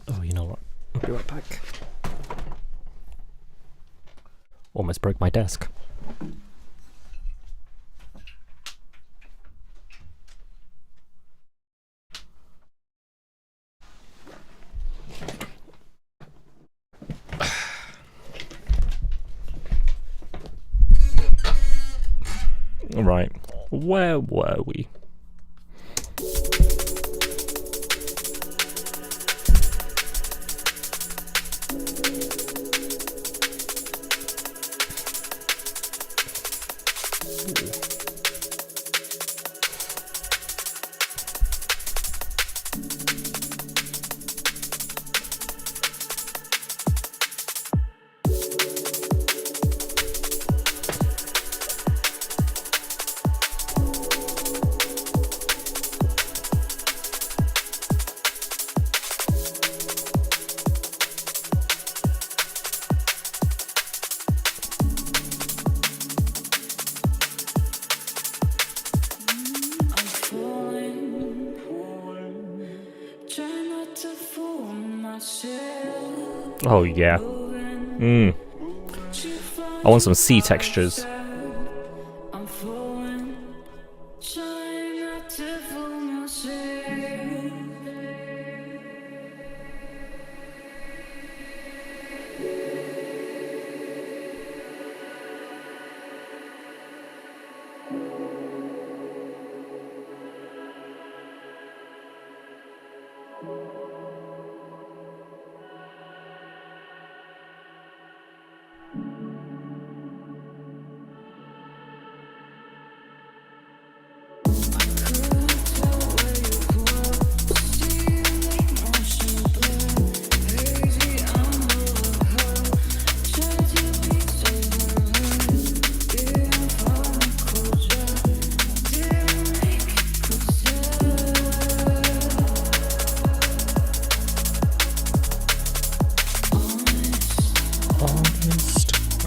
Oh, you know what? I'll be right back. Almost broke my desk. Right, where were we? Oh yeah. I want some sea textures.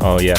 Oh yeah.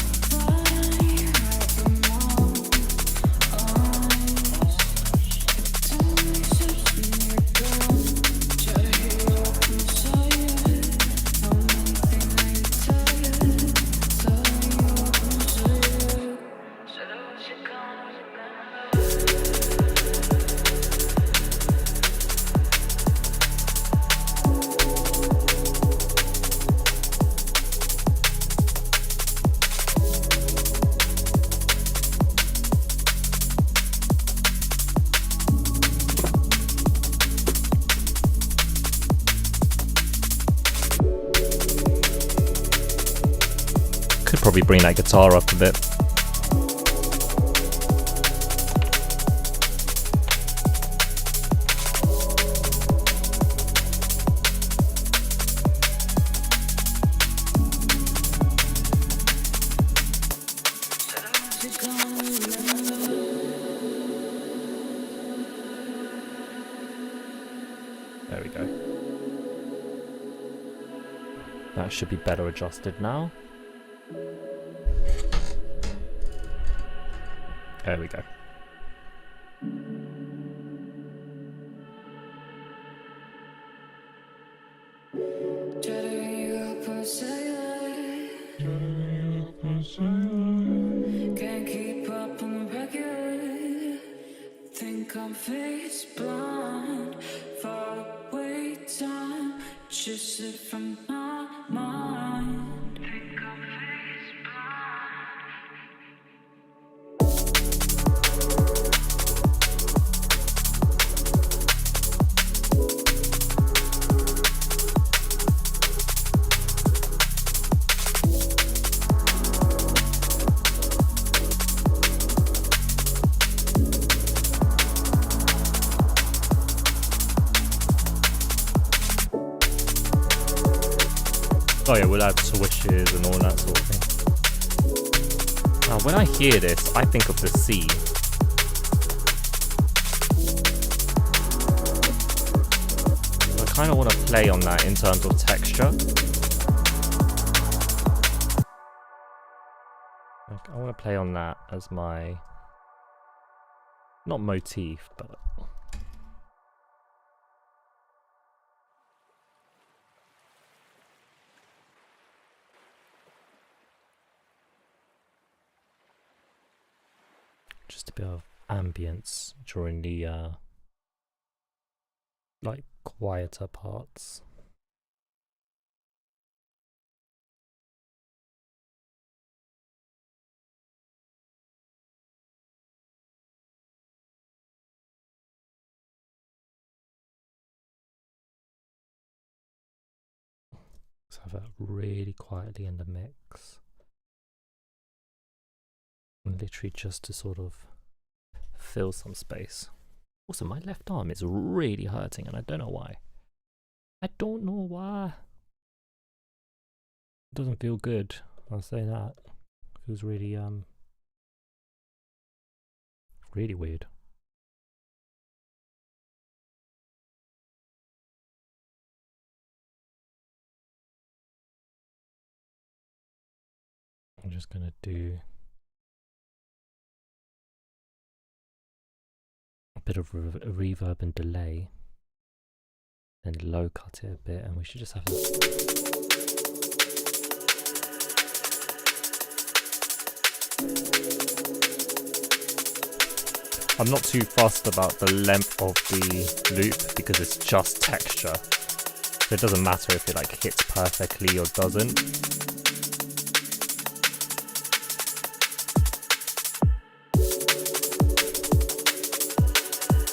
Probably bring that guitar up a bit. There we go. That should be better adjusted now. There we go. Can't keep up on the regular. Think I'm face blind. Far away time. Just slip from my mind. Think I'm face blind. Oh yeah, we'll add swishes and all that sort of thing. Now when I hear this, I think of the sea. I kind of want to play on that in terms of texture. Like, I want to play on that as my, not motif, but bit of ambience during the like quieter parts. Let's have that really quietly in the mix. And literally just to sort of fill some space. Also, my left arm is really hurting and I don't know why. I don't know why. It doesn't feel good. I'll say that. It feels really really weird. I'm just gonna do a bit of reverb and delay, then low cut it a bit, and we should just have I'm not too fussed about the length of the loop because it's just texture. So it doesn't matter if it like hits perfectly or doesn't.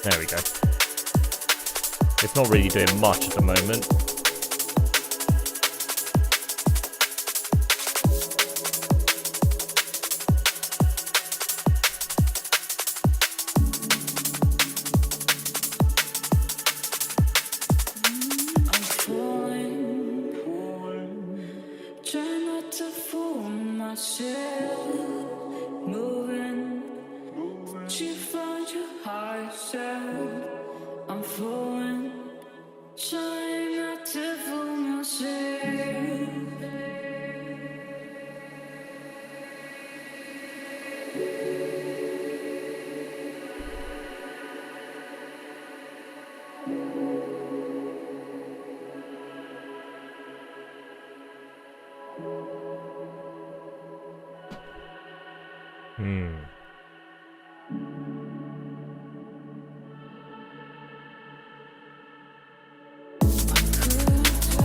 There we go. It's not really doing much at the moment.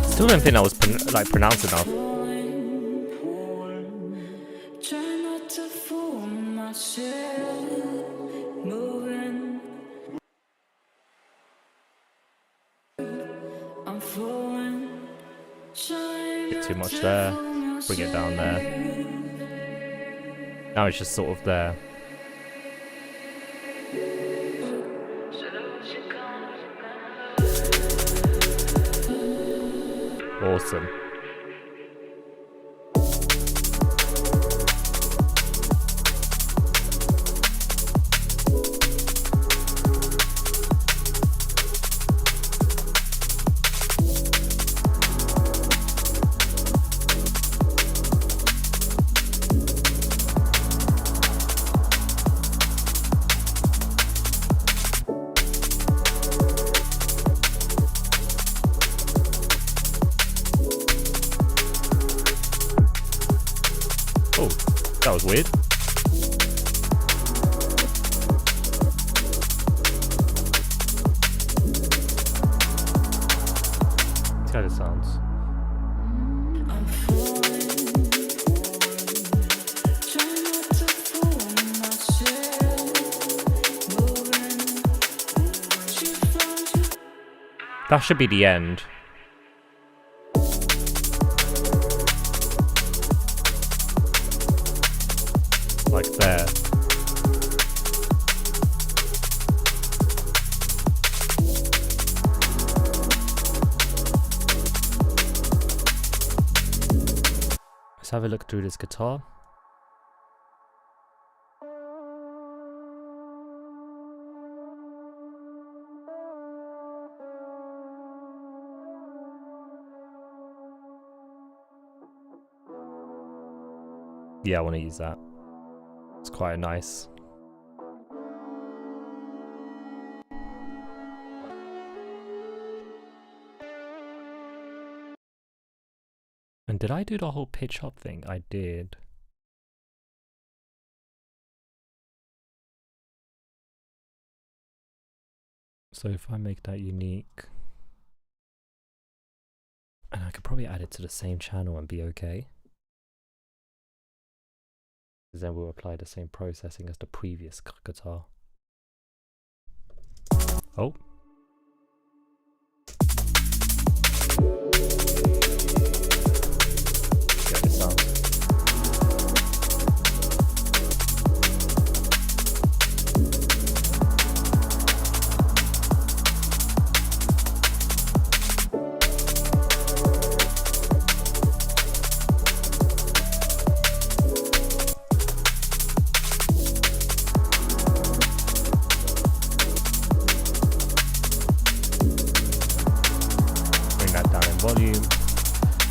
Still don't think that was pronounced enough. Bit too much there. Bring it down there. Now it's just sort of there. Awesome. Oh, that was weird. See how this sounds. That should be the end. Like there. Let's have a look through this guitar. Yeah, I want to use that. It's quite nice. And did I do the whole pitch up thing? I did. So if I make that unique, and I could probably add it to the same channel and be okay. Because then we'll apply the same processing as the previous guitar. Oh. Get the sound.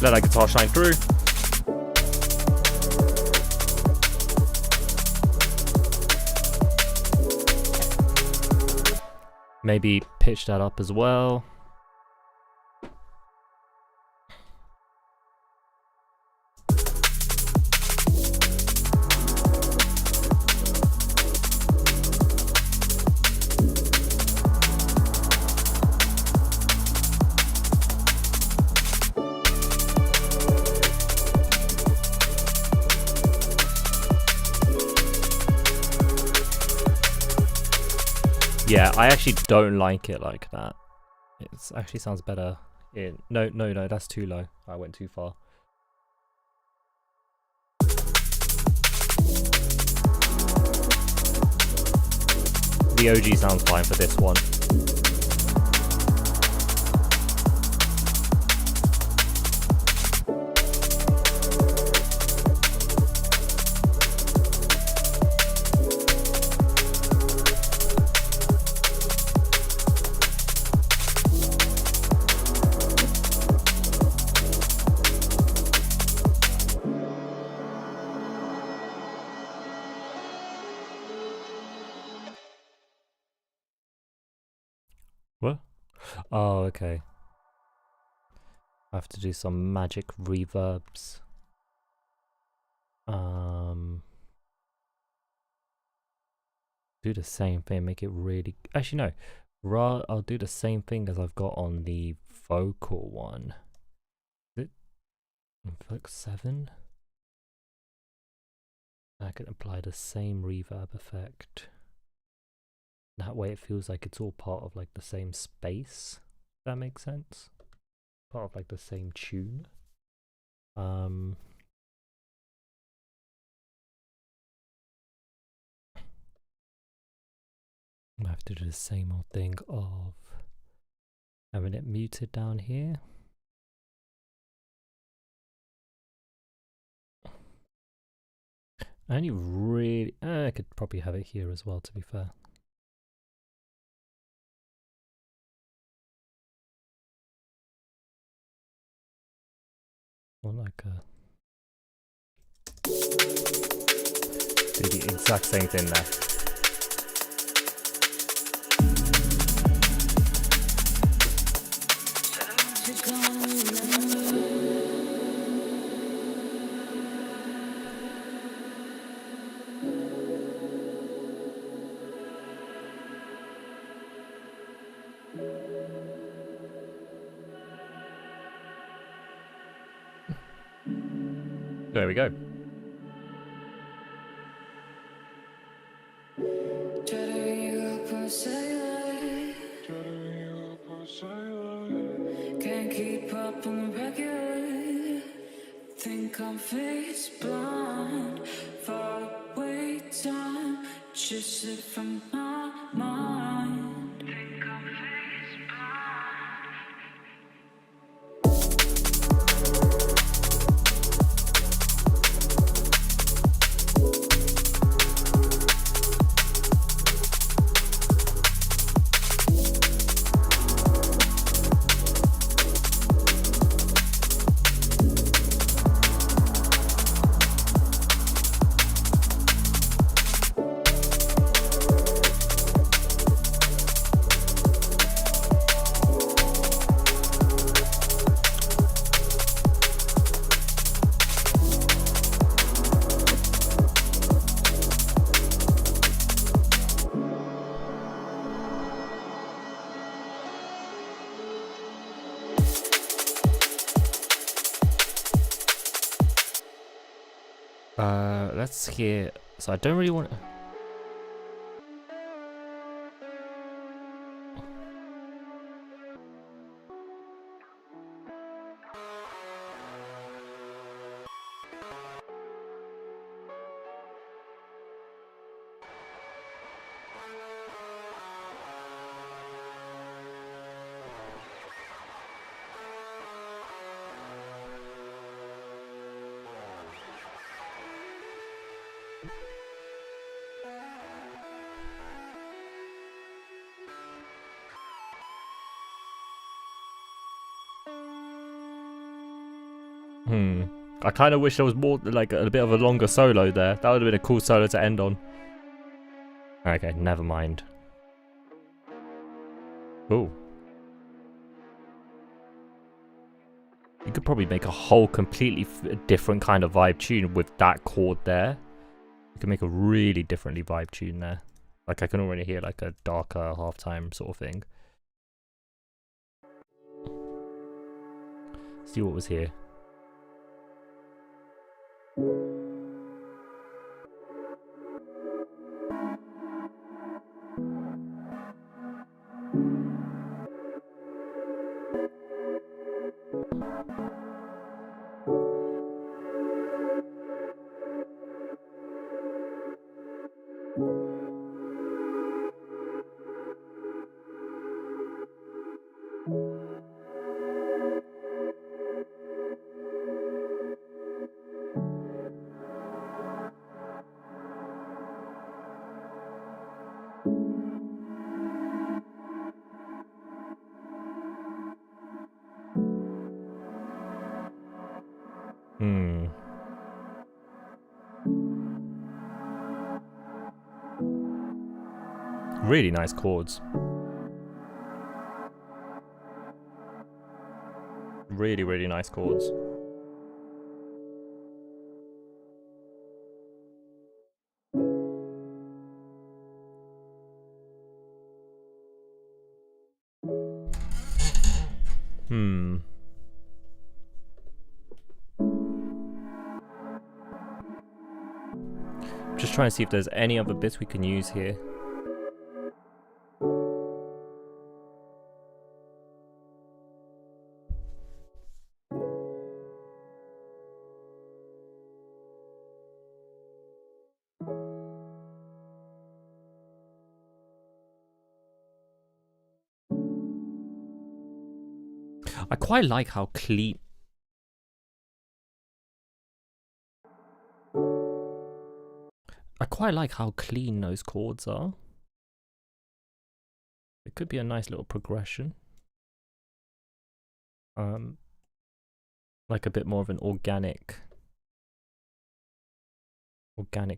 Let that guitar shine through. Maybe pitch that up as well. Yeah, I actually don't like it like that. It actually sounds better in... No, that's too low. I went too far. The OG sounds fine for this one. What? Oh, okay. I have to do some magic reverbs. Do the same thing, make it really... Actually, no. I'll do the same thing as I've got on the vocal one. Is it Voc 7? I can apply the same reverb effect. That way it feels like it's all part of like the same space. If that makes sense. Part of like the same tune. I have to do the same old thing of having it muted down here. I only really... I could probably have it here as well, to be fair. Or like a... do the exact same thing there. There we go. Can't keep up on the regular. Think I'm face blind. Far away time. Just slip from my mind. Think I'm face blind. Let's hear. So I don't really want. I kind of wish there was more, like a bit of a longer solo there. That would have been a cool solo to end on. Okay, never mind. Ooh. You could probably make a whole completely different kind of vibe tune with that chord there. You can make a really differently vibe tune there. Like I can already hear like a darker halftime sort of thing. See what was here. Really nice chords. Really, really nice chords. Just trying to see if there's any other bits we can use here. I quite like how clean. I quite like how clean those chords are. It could be a nice little progression. Like a bit more of an organic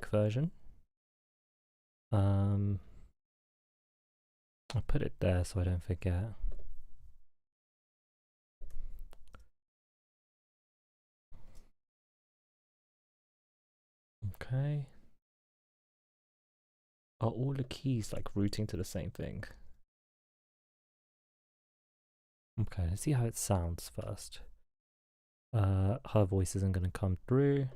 version. I'll put it there so I don't forget. Okay. Are all the keys like routing to the same thing? Okay, let's see how it sounds first. Her voice isn't going to come through.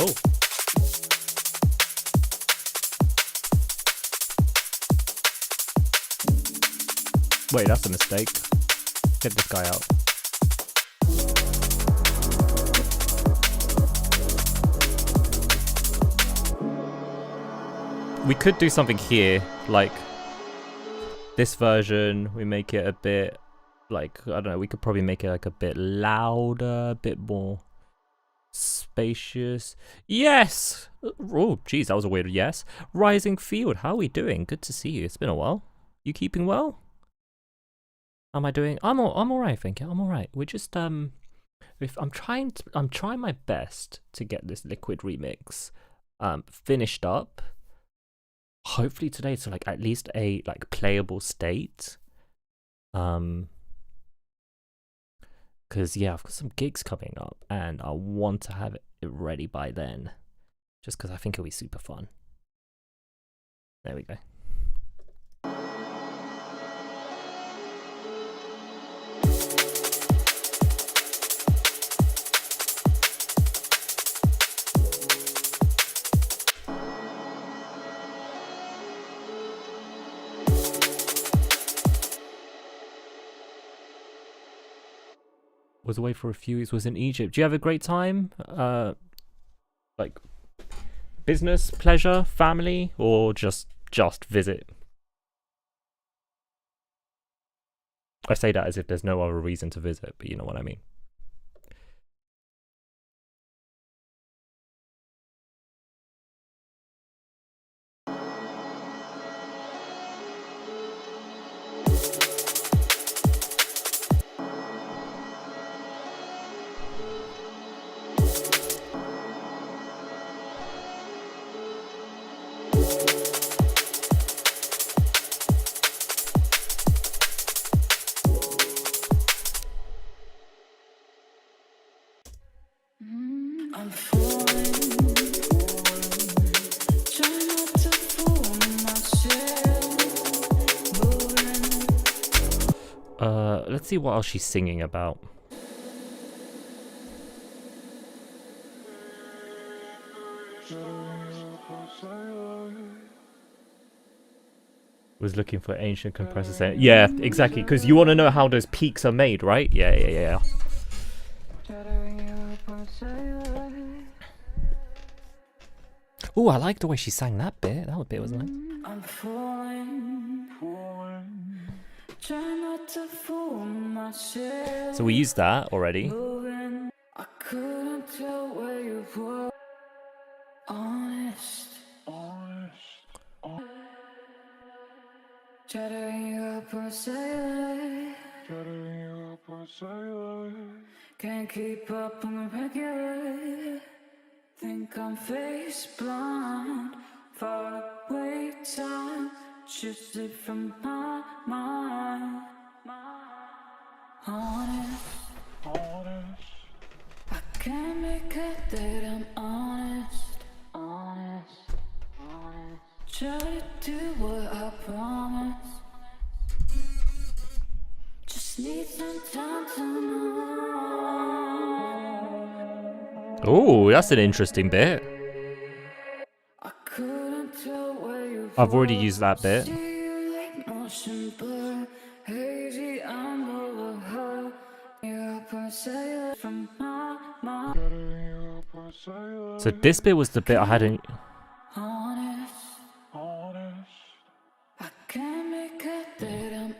Oh. Wait, that's a mistake. Get this guy out. We could do something here, like this version, we make it a bit, like, I don't know, we could probably make it like a bit louder, a bit more spacious. Yes! Oh, geez, that was a weird yes. Rising Field, how are we doing? Good to see you. It's been a while. You keeping well? Am I doing? I'm all right, thank you. I'm all right. We're just I'm trying my best to get this Liquid remix finished up. hopefully today to like at least a like playable state. Because yeah, I've got some gigs coming up and I want to have it ready by then, just because I think it'll be super fun. There we go. Was away for a few weeks, was in Egypt. Do you have a great time? Like business, pleasure, family, or just visit? I say that as if there's no other reason to visit, but you know what I mean. I'm falling, try not to fool myself, moving. Let's see what else she's singing about. Was looking for ancient compressor sound. Yeah, exactly, because you want to know how those peaks are made, right? Yeah. Oh, I like the way she sang that bit. That bit was nice. I'm falling, try not to fool myself. So we used that already. Moving. I couldn't tell where you were. Honest. Chattering up on sailor. Can't keep up on the regular. Think I'm face blind. Far away time. Shifted from my mind. Honest. I can't make it that I'm honest. Try to do what I promise. Just need some time to know. Oh, that's an interesting bit. I couldn't tell where you I've already used that bit. see you like motion blur. Hazy under her. You're up on sailor from my mind. So this bit was the bit I hadn't. Honest. I can't make it that I'm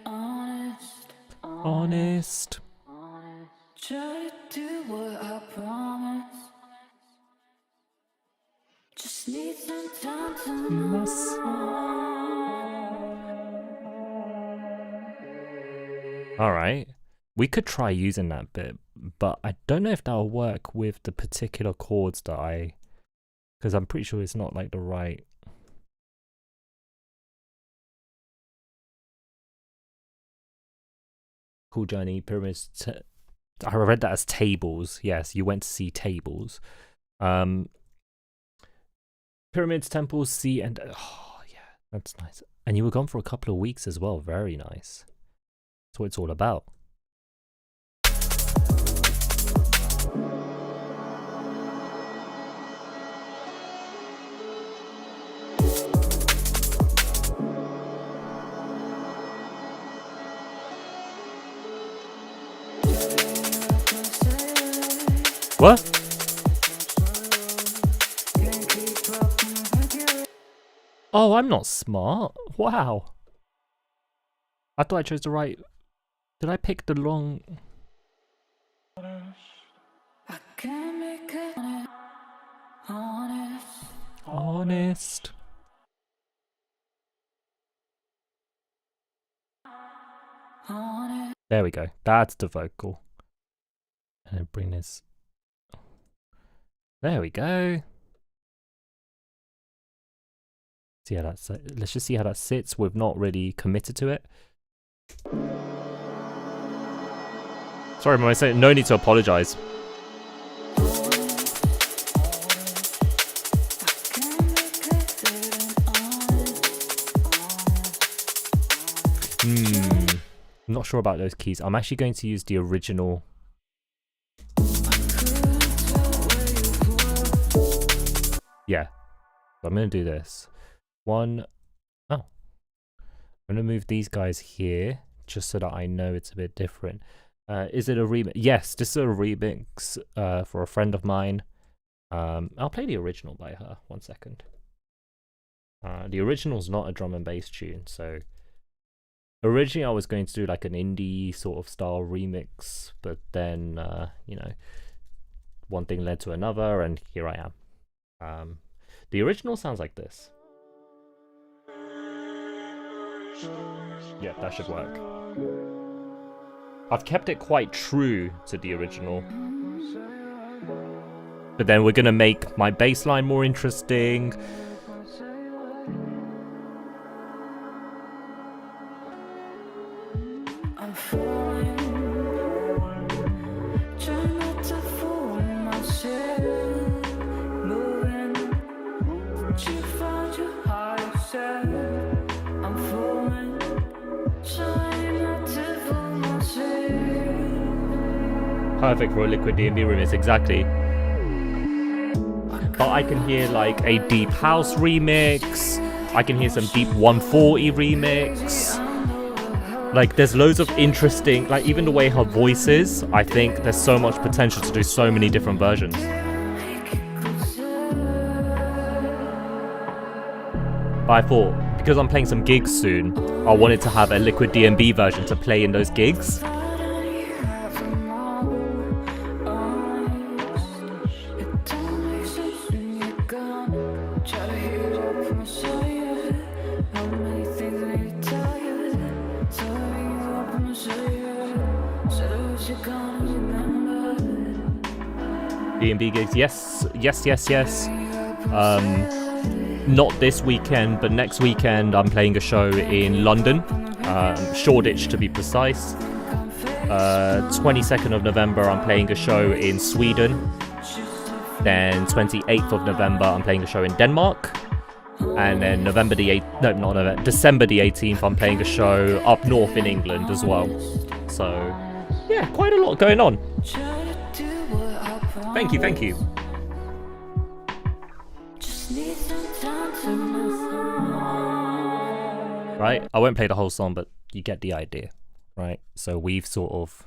honest. Try to do what I promise. Just need some time to know. Alright. We could try using that bit, but I don't know if that'll work with the particular chords that I... Because I'm pretty sure it's not like the right... Cool Journey, Pyramids... I read that as tables. Yes, you went to see tables. Pyramids, temples, sea, and... Oh, yeah, that's nice. And you were gone for a couple of weeks as well. Very nice. That's what it's all about. What? Oh, I'm not smart. Wow. I thought I chose the right... Did I pick the wrong... I can't make it Honest. There we go. That's the vocal. And then bring this... There we go. See how that's. Let's just see how that sits. We've not really committed to it. Sorry, Mama. No need to apologize. I'm not sure about those keys. I'm actually going to use the original. Yeah. So I'm going to do this. I'm going to move these guys here just so that I know it's a bit different. Is it a remix? Yes, this is a remix for a friend of mine. I'll play the original by her. 1 second. The original's not a drum and bass tune, so originally I was going to do like an indie sort of style remix, but then you know, one thing led to another, and here I am. The original sounds like this. Yeah, that should work. I've kept it quite true to the original, but then we're gonna make my bass line more interesting. Perfect for a Liquid DNB remix, exactly. But I can hear like a deep house remix. I can hear some deep 140 remix. Like there's loads of interesting, like even the way her voice is, I think there's so much potential to do so many different versions. But I thought, because I'm playing some gigs soon, I wanted to have a Liquid DNB version to play in those gigs. DNB gigs, yes. Not this weekend, but next weekend I'm playing a show in London, Shoreditch to be precise. 22nd of November I'm playing a show in Sweden. Then 28th of November I'm playing a show in Denmark. And then December the 18th I'm playing a show up north in England as well. So yeah, quite a lot going on. Thank you. Right, I won't play the whole song, but you get the idea, right? So we've sort of...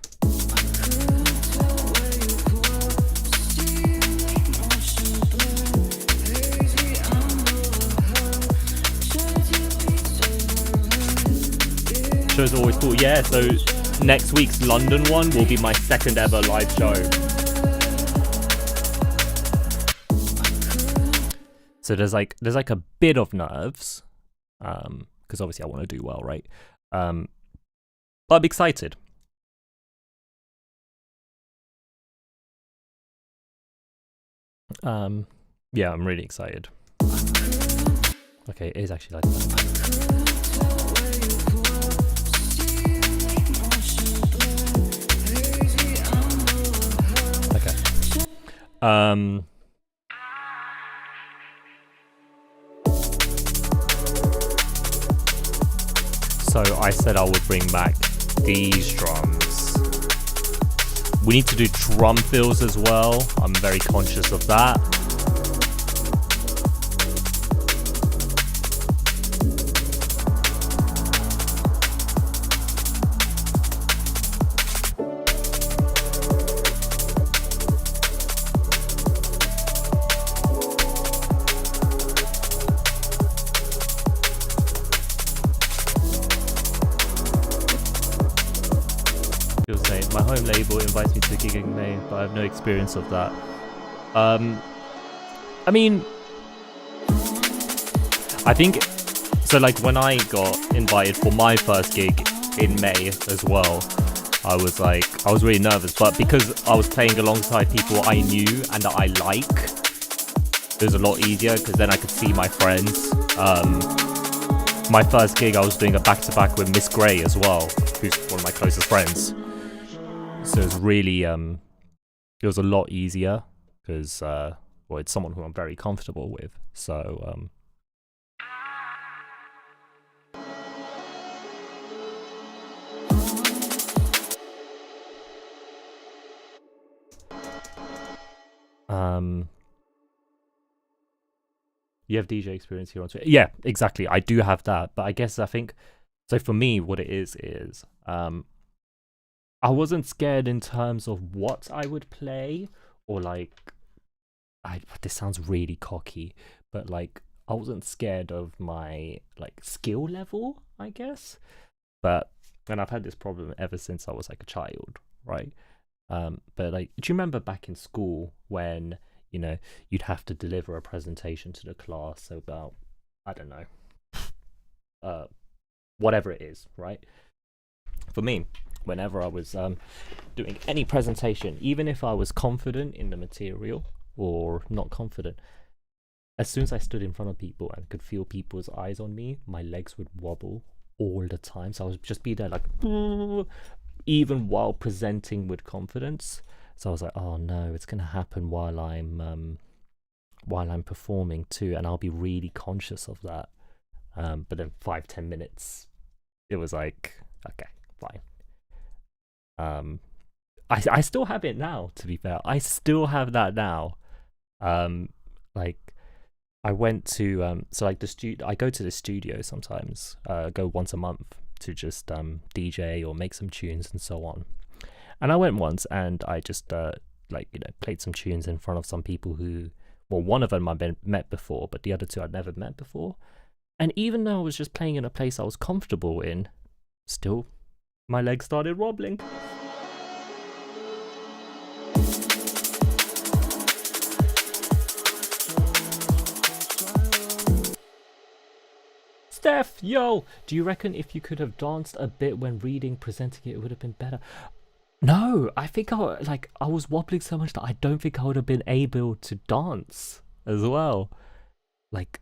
Show's always cool. Yeah, so next week's London one will be my second ever live show. So there's like a bit of nerves, because obviously I want to do well, right? But I'm excited. Yeah, I'm really excited. Okay, it is actually like that. Okay. So I said I would bring back these drums. We need to do drum fills as well. I'm very conscious of that. My home label invites me to a gig in May, but I have no experience of that. I mean, I think so. Like when I got invited for my first gig in May as well, I was really nervous, but because I was playing alongside people I knew and that I like, it was a lot easier because then I could see my friends. My first gig, I was doing a back-to-back with Miss Gray as well, who's one of my closest friends. So it was really, it was a lot easier because, well, it's someone who I'm very comfortable with. So, you have DJ experience here on Twitter? Yeah, exactly. I do have that, but I think so. For me, what it is, I wasn't scared in terms of what I would play or like. This sounds really cocky, but like I wasn't scared of my like skill level, I guess. But and I've had this problem ever since I was like a child, right? But like, do you remember back in school when you'd have to deliver a presentation to the class about, I don't know, whatever it is, right? For me, whenever I was doing any presentation, even if I was confident in the material or not confident, as soon as I stood in front of people and could feel people's eyes on me, my legs would wobble all the time. So I would just be there like, even while presenting with confidence. So I was like, oh no, it's gonna happen while I'm performing too, and I'll be really conscious of that. But then 5-10 minutes, it was like, okay, fine. I still have it now, to be fair. I still have that now. Like I went to so like I go to the studio sometimes, go once a month to just DJ or make some tunes and so on. And I went once and I just played some tunes in front of some people who, well, one of them I'd met before, but the other two I'd never met before. And even though I was just playing in a place I was comfortable in, still my legs started wobbling. Steph, yo, do you reckon if you could have danced a bit when reading, presenting it would have been better? No, I think I was wobbling so much that I don't think I would have been able to dance as well. Like,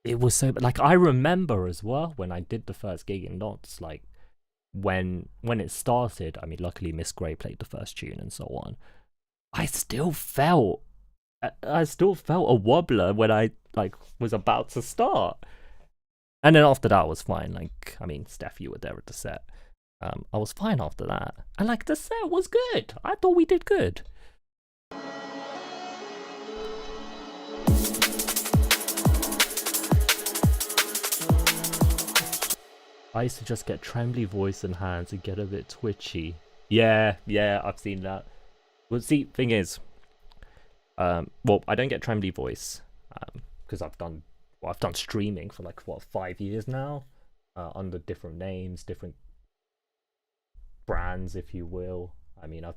it was so, like, I remember as well when I did the first gig in Knots, like, when it started, I mean, luckily Miss Gray played the first tune and so on. I still felt a wobbler when I, like, was about to start. And then after that, I was fine. Like, I mean, Steph, you were there at the set. I was fine after that. And, like, the set was good. I thought we did good. I used to just get trembly voice and hands and get a bit twitchy. Yeah, I've seen that. Well, see, thing is, well, I don't get trembly voice because I've done streaming for like 5 years now, under different names, different brands, if you will. I mean, I've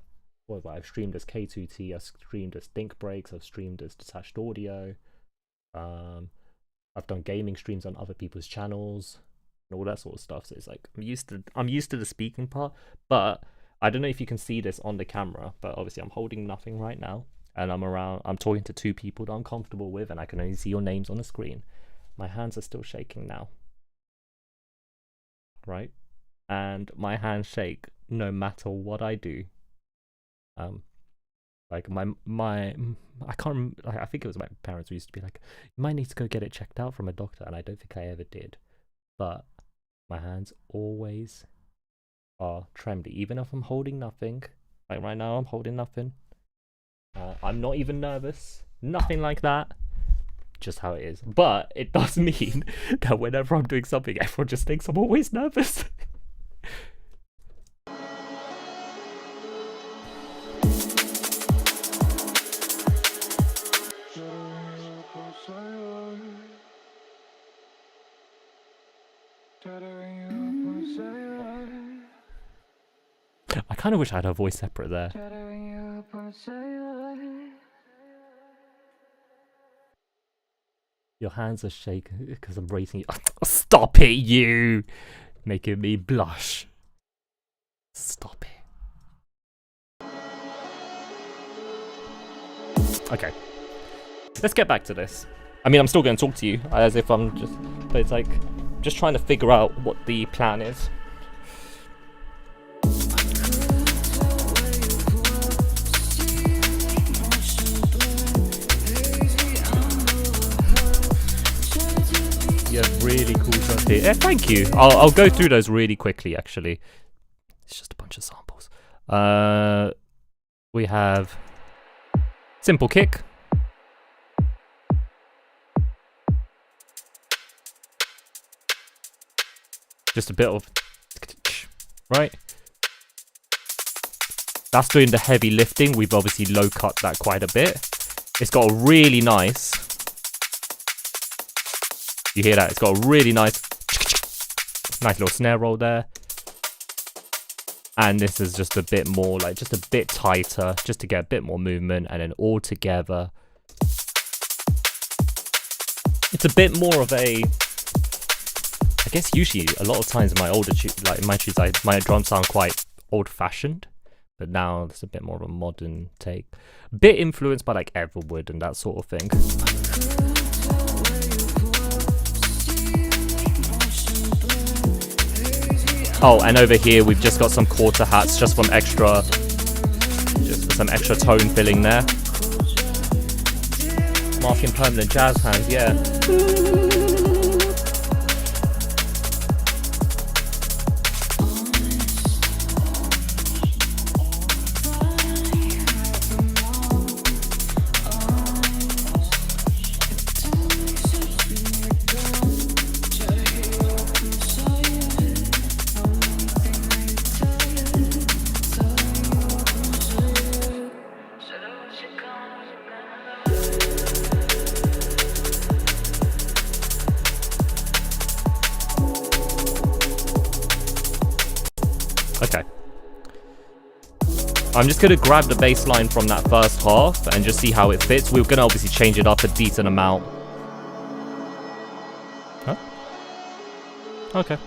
streamed as K2T, I've streamed as Think Breaks, I've streamed as Detached Audio. I've done gaming streams on other people's channels and all that sort of stuff. So it's like I'm used to the speaking part, but I don't know if you can see this on the camera, but obviously I'm holding nothing right now. And I'm talking to two people that I'm comfortable with, and I can only see your names on the screen. My hands are still shaking now. Right? And my hands shake no matter what I do. Like my I can't remember, I think it was my parents who used to be like, you might need to go get it checked out from a doctor, and I don't think I ever did. But my hands always are trembly, even if I'm holding nothing. Like right now I'm holding nothing. I'm not even nervous, nothing like that, just how it is. But it does mean that whenever I'm doing something, everyone just thinks I'm always nervous. I kind of wish I had a voice separate there. Your hands are shaking because I'm raising you. Stop it, you! Making me blush. Stop it. Okay. let's get back to this. I mean, I'm still going to talk to you as if I'm just, but it's like, just trying to figure out what the plan is. You have really cool stuff here. Yeah, thank you. I'll go through those really quickly, actually. It's just a bunch of samples. We have simple kick. Just a bit of, right? That's doing the heavy lifting. We've obviously low cut that quite a bit. It's got a really nice, you hear that? It's got a really nice little snare roll there. And this is just a bit more, like just a bit tighter, just to get a bit more movement. And then all together, it's a bit more of a, I guess usually a lot of times in my older like in my tunes, my drums sound quite old-fashioned, but now it's a bit more of a modern take, a bit influenced by like Everwood and that sort of thing. Oh, and over here we've just got some quarter hats just from extra, just for some extra tone filling there. Marking permanent jazz hands, yeah. Okay. I'm just going to grab the bass line from that first half and just see how it fits. We're going to obviously change it up a decent amount. Huh? Okay.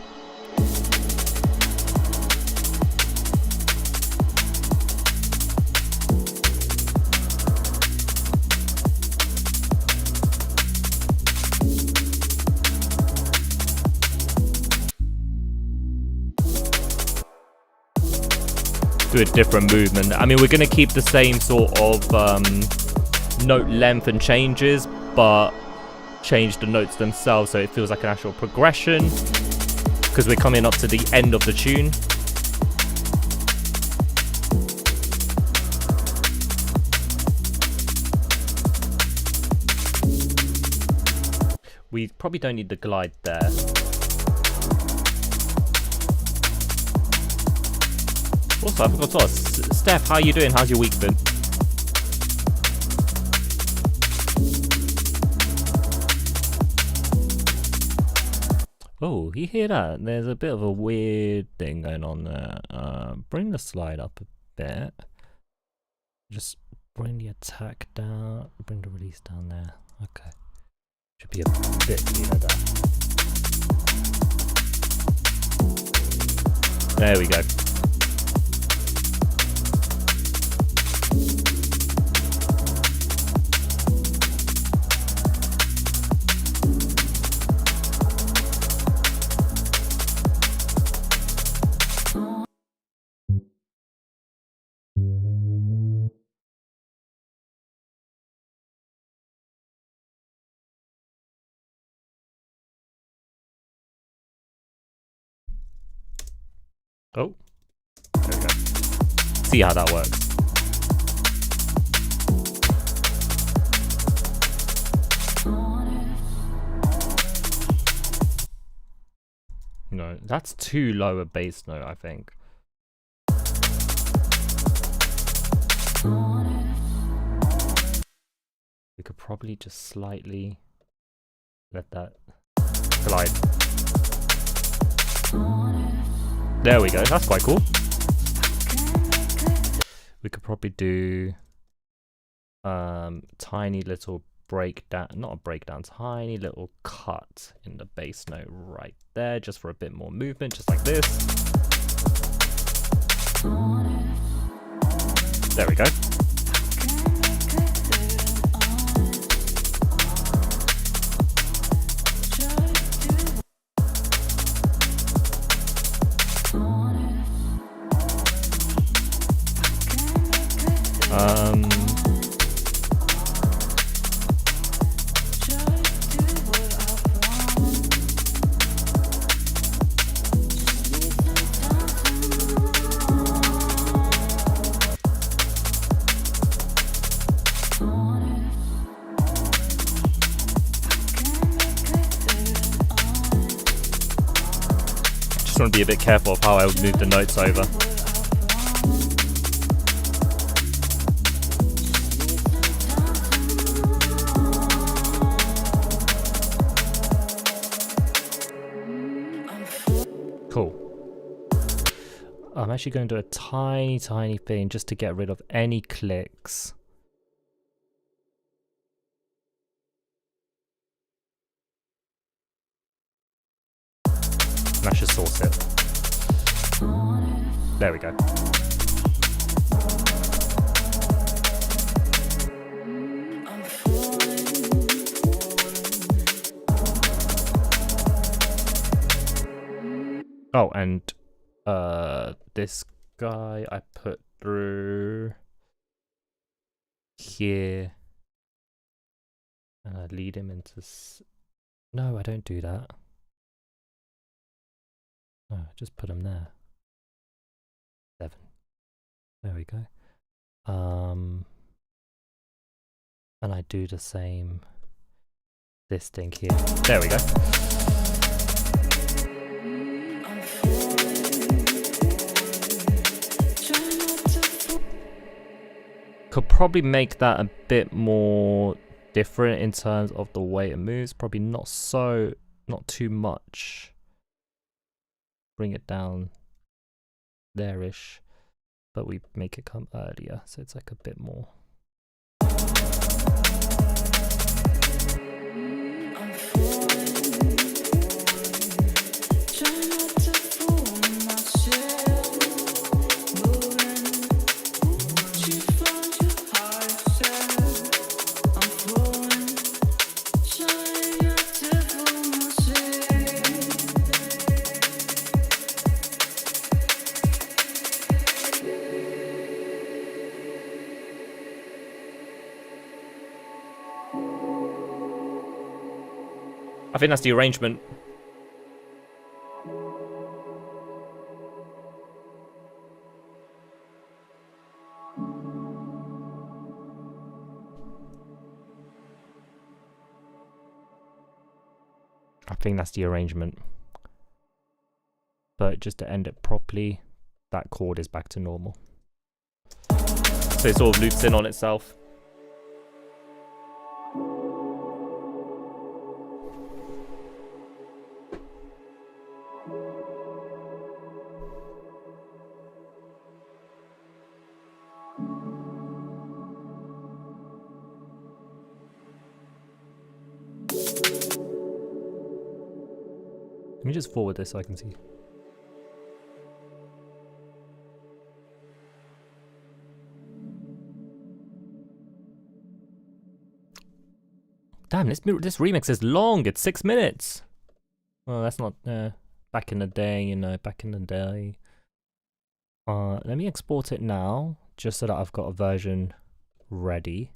Do a different movement. I mean, we're going to keep the same sort of note length and changes, but change the notes themselves so it feels like an actual progression, because we're coming up to the end of the tune. We probably don't need the glide there. Also, I forgot to ask, Steph, how you doing? How's your week been? Oh, you hear that? There's a bit of a weird thing going on there. Bring the slide up a bit. Just bring the attack down. Bring the release down there. Okay. Should be a bit cleaner there. There we go. Oh, there we go. See how that works. No, that's too low a bass note, I think. We could probably just slightly let that glide. There we go, that's quite cool. We could probably do tiny little breakdown, not a breakdown, tiny little cut in the bass note right there, just for a bit more movement, just like this. There we go. just want to be a bit careful of how I move the notes over. Cool. I'm actually going to do a tiny thing just to get rid of any clicks. And I should source it. There we go. Oh, and this guy I put through here, and I lead him into. No, I don't do that. No, just put him there. 7. There we go. And I do the same. This thing here. There we go. Could probably make that a bit more different in terms of the way it moves. Probably not too much. Bring it down there-ish, but we make it come earlier, so it's like a bit more. I think that's the arrangement. I think that's the arrangement. But just to end it properly, that chord is back to normal. So it sort of loops in on itself. Let me just forward this so I can see. Damn, this remix is long. It's 6 minutes. Well, that's not back in the day, you know. Back in the day. Let me export it now, just so that I've got a version ready.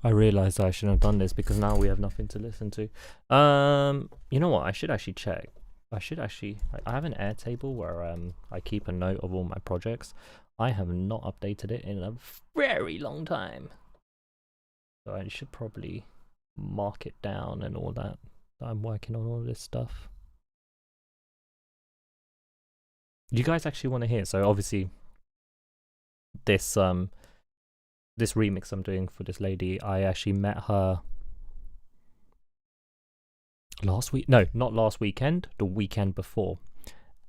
I realized I shouldn't have done this because now we have nothing to listen to. You know what? I should actually check. I have an Airtable where I keep a note of all my projects. I have not updated it in a very long time. So I should probably mark it down and all that. I'm working on all this stuff. You guys actually want to hear? So obviously this this remix I'm doing for this lady, I actually met her last week. No, not last weekend, the weekend before.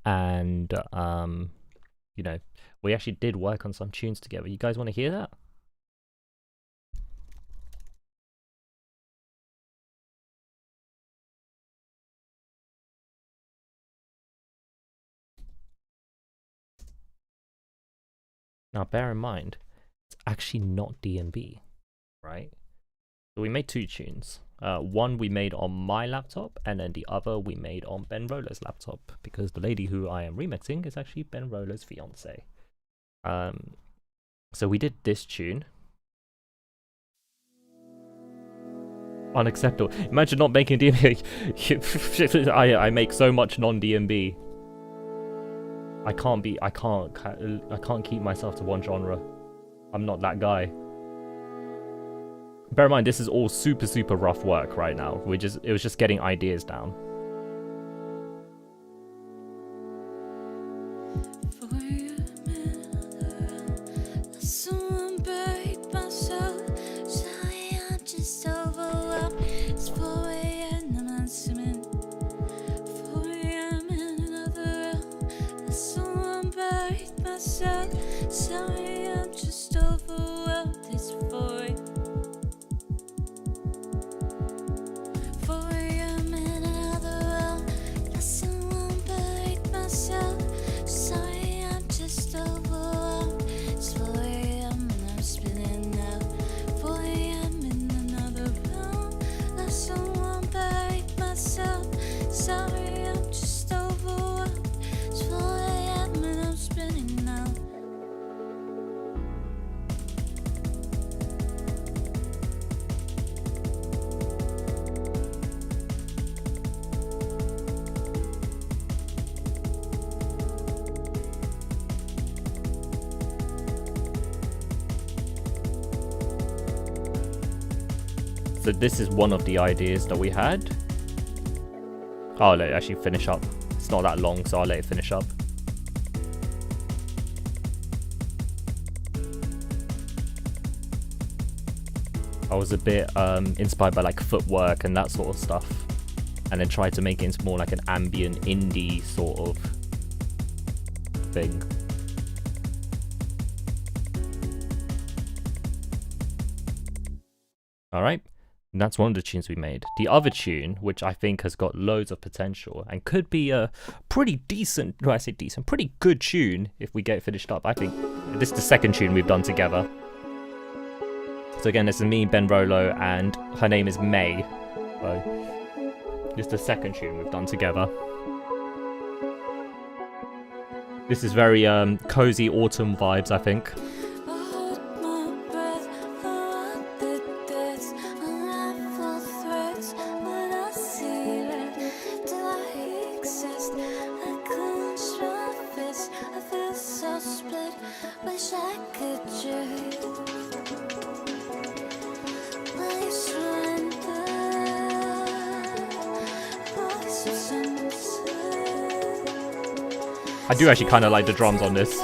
And you know, we actually did work on some tunes together. You guys want to hear that? Now bear in mind, it's actually not DNB, right? So we made 2 tunes. One we made on my laptop, and then the other we made on Ben Roller's laptop, because the lady who I am remixing is actually Ben Roller's fiance. So we did this tune. Unacceptable. Imagine not making DNB. I make so much non-DNB. I can't keep myself to one genre. I'm not that guy. Bear in mind, this is all super rough work right now. It was just getting ideas down. So this is one of the ideas that we had. I'll let it actually finish up. It's not that long, so I'll let it finish up. I was a bit inspired by like footwork and that sort of stuff, and then tried to make it into more like an ambient indie sort of thing. Alright, and that's one of the tunes we made. The other tune, which I think has got loads of potential and could be a pretty decent, well, I say decent, pretty good tune if we get it finished up. I think this is the second tune we've done together. So again, this is me, Ben Rolo, and her name is May. So this is the second tune we've done together. This is very cozy autumn vibes, I think. I do actually kind of like the drums on this.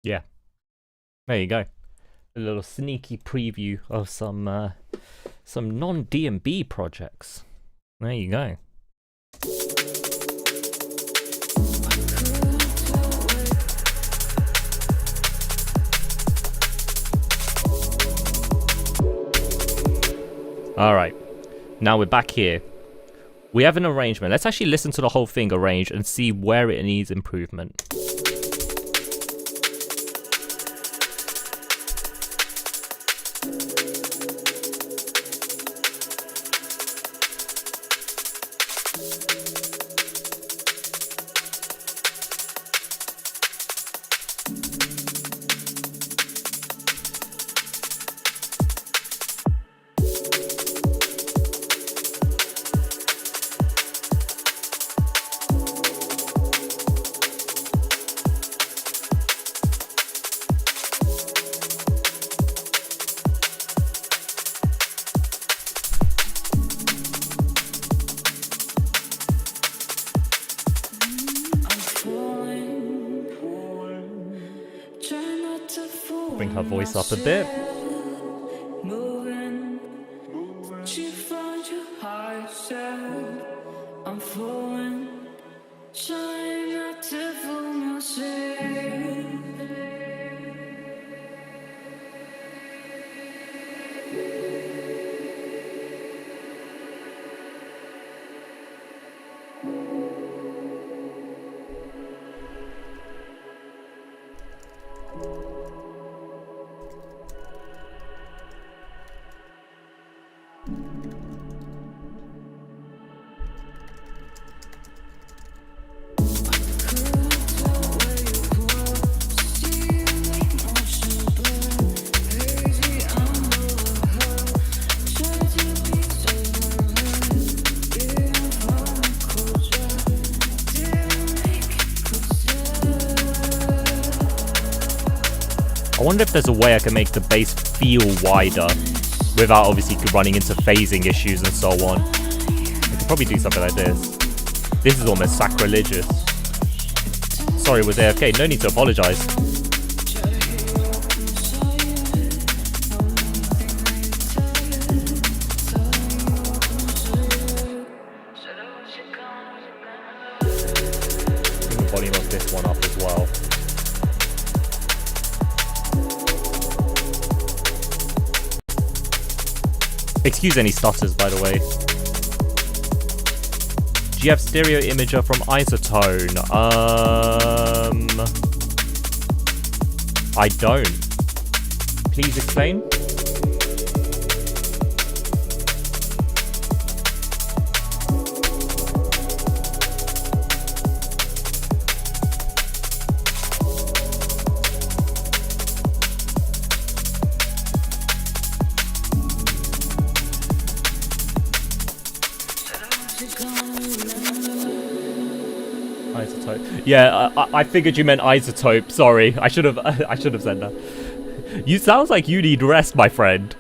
Yeah, there you go. A little sneaky preview of some non-DNB projects. There you go. All right, now we're back here. We have an arrangement. Let's actually listen to the whole thing arranged and see where it needs improvement. up a bit. Moving, you find your higher self. I'm falling, trying not to fool myself. I wonder if there's a way I can make the bass feel wider without obviously running into phasing issues and so on. I could probably do something like this. This is almost sacrilegious. Sorry, was AFK. No need to apologize. Bring the volume of this one up as well. Excuse any stutters, by the way. Do you have stereo imager from Isotone? I don't. Please explain. Isotope. Yeah, I figured you meant isotope. Sorry, I should have said that. You sounds like you need rest, my friend.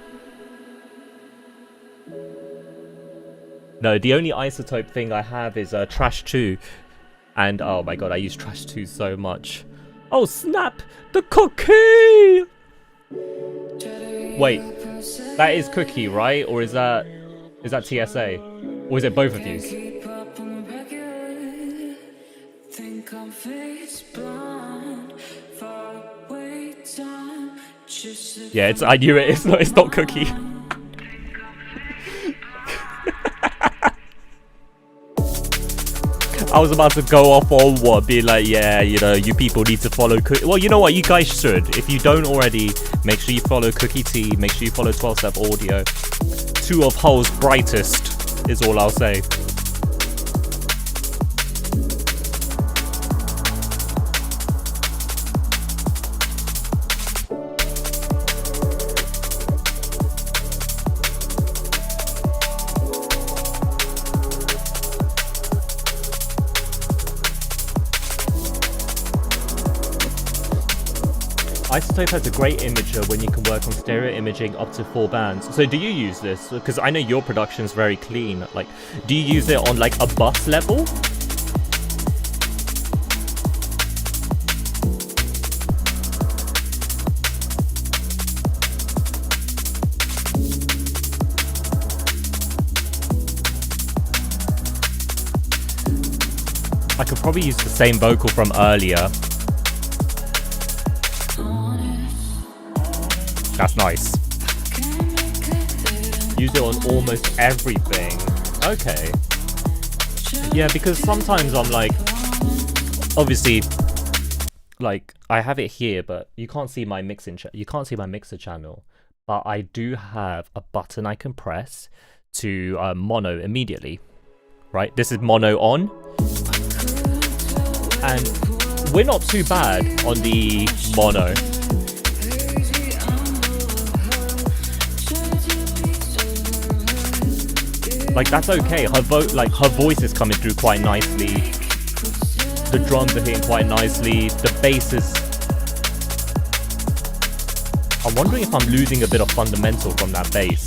No, the only isotope thing I have is Trash 2, and oh my god, I use Trash 2 so much. Oh snap! The cookie! Wait, that is cookie, right? Or is that TSA? Or is it both of you? Yeah, I knew it. It's not cookie. I was about to go off on what, being like, yeah, you know, you people need to follow Cookie. Well, you know what, you guys should. If you don't already, make sure you follow Cookie T. Make sure you follow 12-Step Audio. Two of Hull's brightest is all I'll say. Isotope has a great imager when you can work on stereo imaging up to 4 bands. So do you use this? Because I know your production is very clean. Like, do you use it on like a bus level? I could probably use the same vocal from earlier. That's nice. Use it on almost everything. Okay. Yeah, because sometimes I'm like, obviously, like I have it here, but you can't see my you can't see my mixer channel. But I do have a button I can press to mono immediately. Right? This is mono on, and we're not too bad on the mono. Like, that's okay. Her voice is coming through quite nicely. The drums are hitting quite nicely. The bass is... I'm wondering if I'm losing a bit of fundamental from that bass.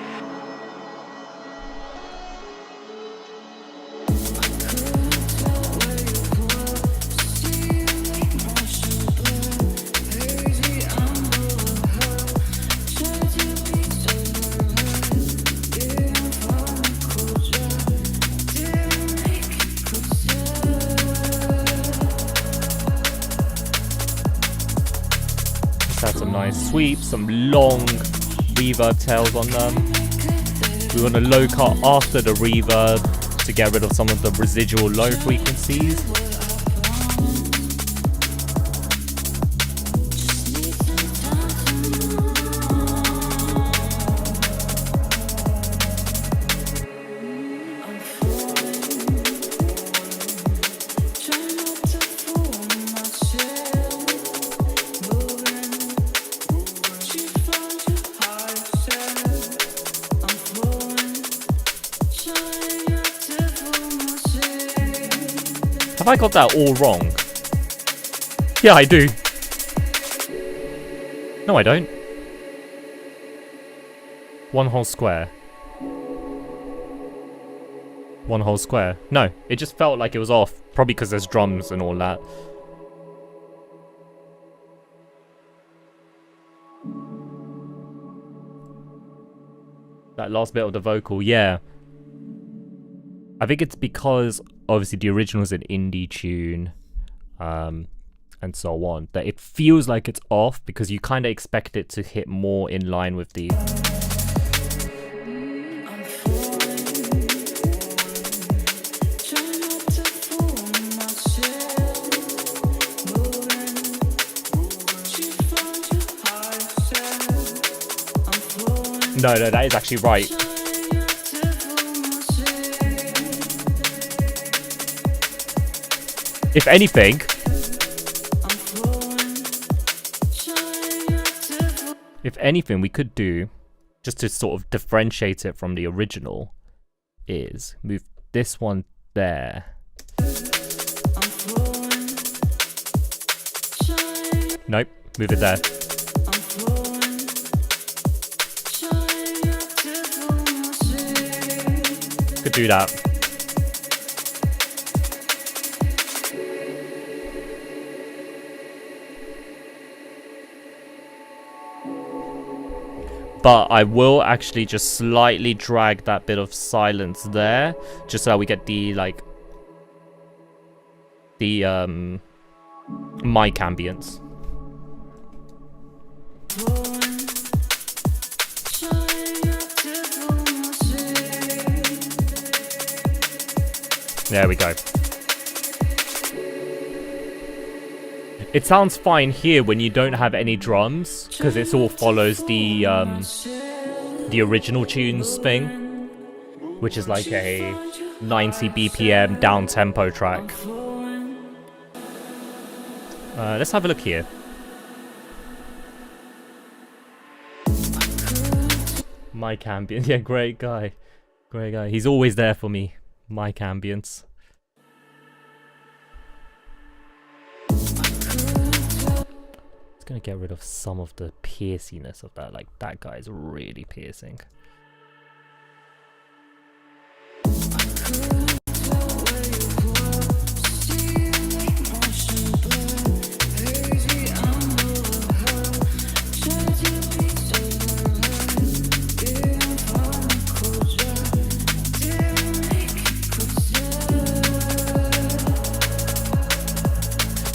Add some nice sweeps, some long reverb tails on them. We want a low cut after the reverb to get rid of some of the residual low frequencies. Have I got that all wrong? Yeah, I do. No, I don't. One whole square. One whole square. No, it just felt like it was off. Probably because there's drums and all that. That last bit of the vocal, yeah. I think it's because obviously the original is an indie tune, and so on, that it feels like it's off because you kind of expect it to hit more in line with the... No, that is actually right. If anything we could do, just to sort of differentiate it from the original, is move this one there. Nope, move it there. Could do that. But I will actually just slightly drag that bit of silence there, just so that we get the, like, the mic ambience. There we go. It sounds fine here when you don't have any drums, because it all follows the original tunes thing, which is like a 90 BPM down tempo track. Let's have a look here. Mike Ambient, yeah, great guy. Great guy. He's always there for me. Mike Ambience. It's gonna get rid of some of the pierciness of that. Like, that guy is really piercing.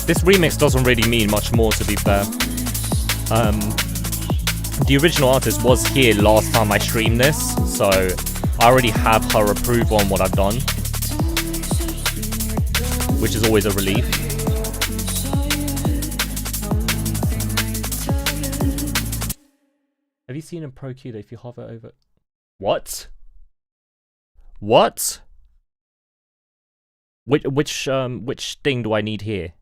This remix doesn't really mean much more, to be fair. The original artist was here last time I streamed this, so I already have her approval on what I've done, which is always a relief. Have you seen in Pro Q that if you hover over... What? What? Which thing do I need here?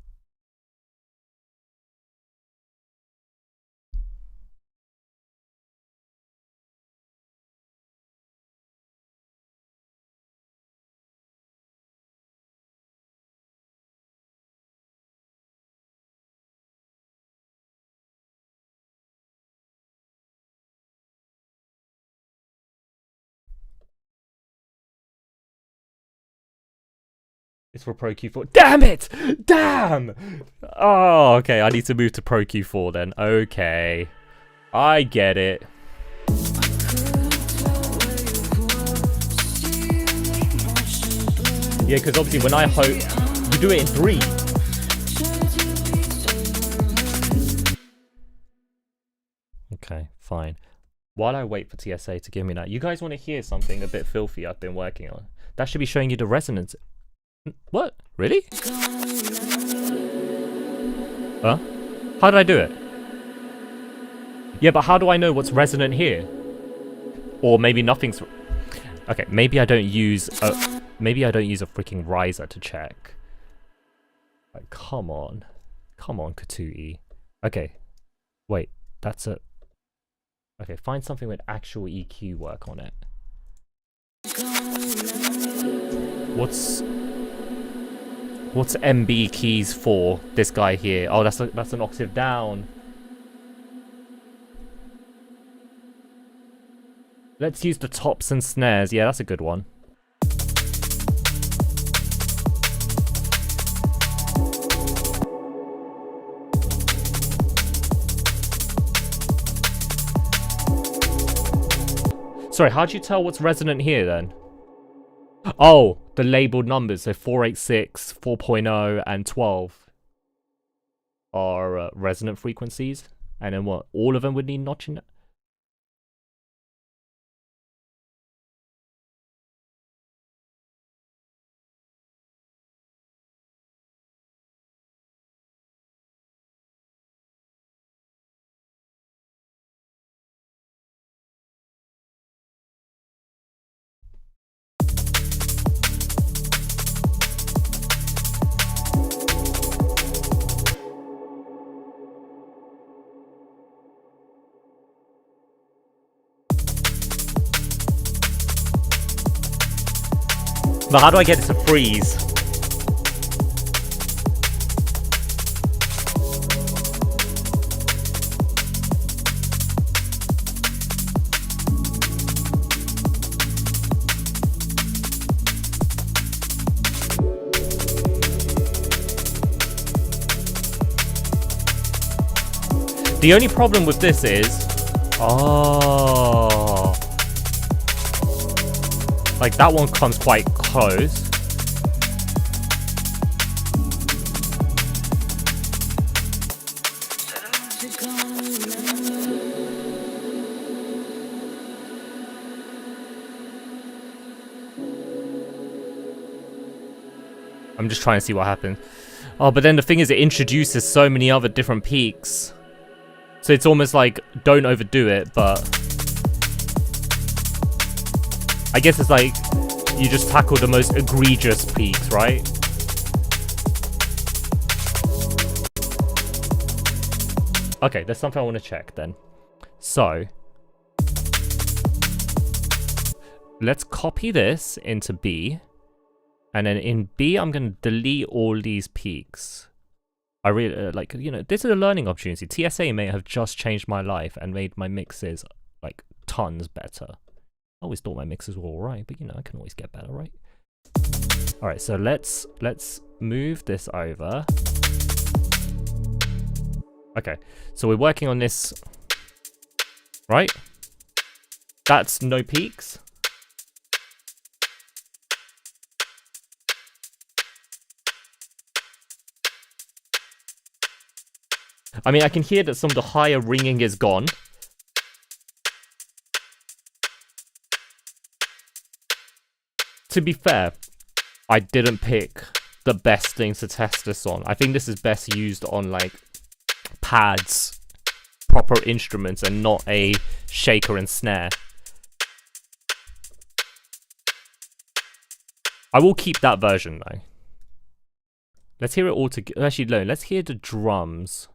It's for Pro Q4. Damn it! Damn! Oh, okay. I need to move to Pro Q4 then. Okay. I get it. Yeah, because obviously when I hope... You do it in 3. Okay, fine. While I wait for TSA to give me that, you guys want to hear something a bit filthy I've been working on? That should be showing you the resonance. What? Really? Huh? How did I do it? Yeah, but how do I know what's resonant here? Or maybe nothing's... Okay, maybe I don't use a... Maybe I don't use a freaking riser to check. Like, come on. Come on, Katui. Okay. Wait, that's a... Okay, find something with actual EQ work on it. What's MB keys for this guy here? Oh, that's an octave down. Let's use the tops and snares. Yeah, that's a good one. Sorry, how'd you tell what's resonant here then? Oh, the labeled numbers. So 486, 4.0, and 12 are resonant frequencies. And then what? All of them would need notching? But how do I get it to freeze? The only problem with this is... Oh... Like, that one comes quite close. I'm just trying to see what happens. Oh, but then the thing is, it introduces so many other different peaks. So it's almost like, don't overdo it, but... I guess it's like, you just tackle the most egregious peaks, right? Okay, there's something I want to check then. So, let's copy this into B. And then in B, I'm going to delete all these peaks. I really, like, you know, this is a learning opportunity. TSA may have just changed my life and made my mixes, like, tons better. I always thought my mixes were alright, but you know, I can always get better, right? Alright, so let's move this over. Okay, so we're working on this, right? That's no peaks. I mean, I can hear that some of the higher ringing is gone. To be fair, I didn't pick the best thing to test this on. I think this is best used on, like, pads, proper instruments, and not a shaker and snare. I will keep that version, though. Let's hear it all together. Actually, no, let's hear the drums.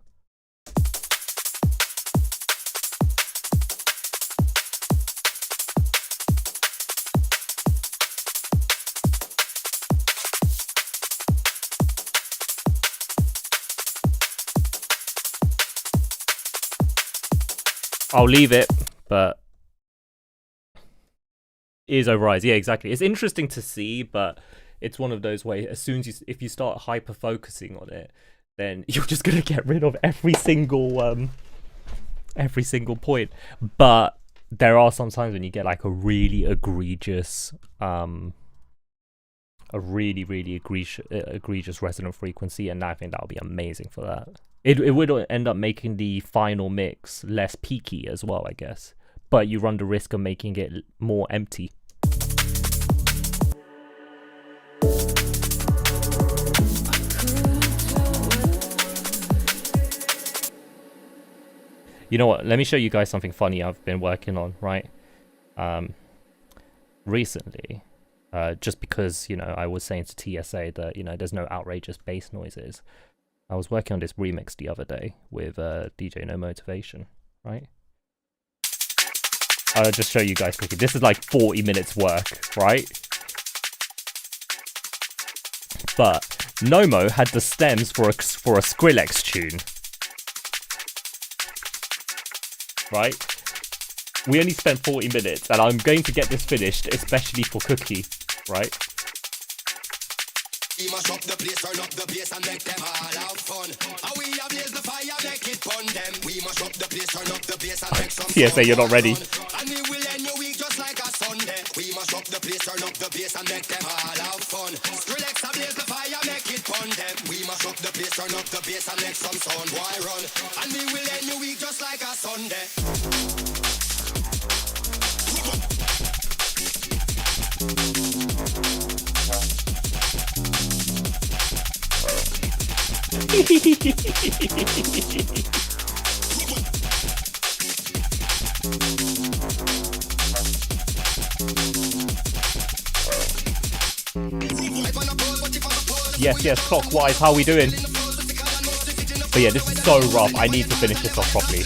I'll leave it, but ears over eyes. Yeah, exactly. It's interesting to see, but it's one of those where as soon as if you start hyper focusing on it, then you're just gonna get rid of every single point. But there are some times when you get like a really egregious a really, really egregious resonant frequency, and I think that would be amazing for that. It would end up making the final mix less peaky as well, I guess. But you run the risk of making it more empty. You know what? Let me show you guys something funny I've been working on, right? Recently, just because, you know, I was saying to TSA that, you know, there's no outrageous bass noises. I was working on this remix the other day with DJ No Motivation, right? I'll just show you guys quickly. This is like 40 minutes work, right? But Nomo had the stems for a Skrillex tune. Right? We only spent 40 minutes, and I'm going to get this finished, especially for Cookie, right? We must up the place, turn up the bass and make them all have fun. How we ablaze the fire, make it fun them. We must up the place, turn up the bass and make some TSA, you're not ready. And we will end your week just like a Sunday. We must up the place, turn up the bass and make them all have fun. Skrillex ablaze the fire, make it fun them. We must up the place, turn up the bass and make some sound. Why run? And we will end your week just like a Sunday. Yes, clockwise, how are we doing? But yeah, this is so rough. I need to finish this off properly.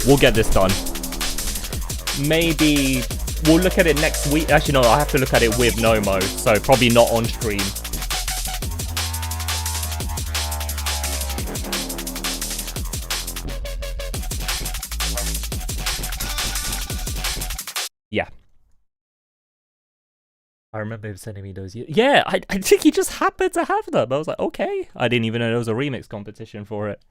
We'll get this done. Maybe we'll look at it next week. Actually, no, I have to look at it with Nomo, so probably not on stream. Yeah. I remember him sending me those. Yeah, I think he just happened to have them. I was like, okay. I didn't even know there was a remix competition for it.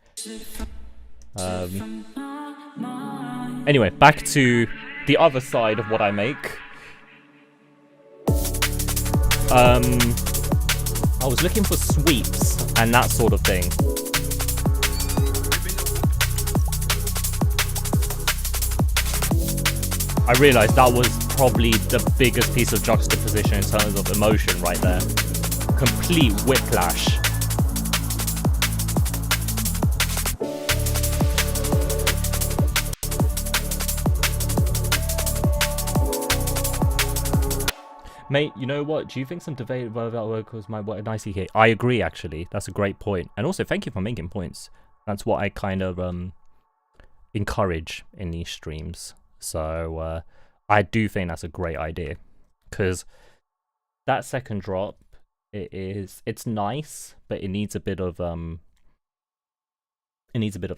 Anyway, back to the other side of what I make. I was looking for sweeps and that sort of thing. I realized that was probably the biggest piece of juxtaposition in terms of emotion right there. Complete whiplash. Mate, you know what? Do you think some delayed vocals might work nicely here? I agree, actually. That's a great point. And also, thank you for making points. That's what I kind of encourage in these streams. So I do think that's a great idea. Because that second drop, it's nice, but it needs a bit of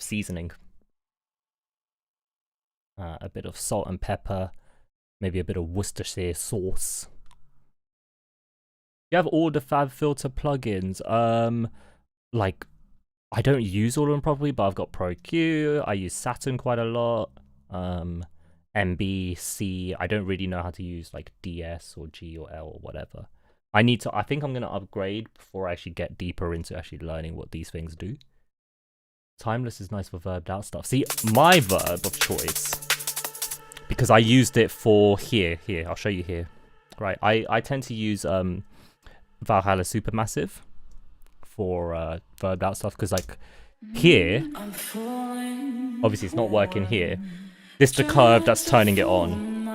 seasoning. A bit of salt and pepper, maybe a bit of Worcestershire sauce. You have all the FabFilter plugins. Like, I don't use all of them properly, but I've got Pro Q. I use Saturn quite a lot. MB, C. I don't really know how to use like DS or G or L or whatever. I think I'm gonna upgrade before I actually get deeper into actually learning what these things do. Timeless is nice for verbed out stuff. See, my verb of choice, because I used it for here. I'll show you here. Right, I tend to use Valhalla Supermassive for verbed out stuff, because like here, obviously it's not working here. This is the curve that's turning it on.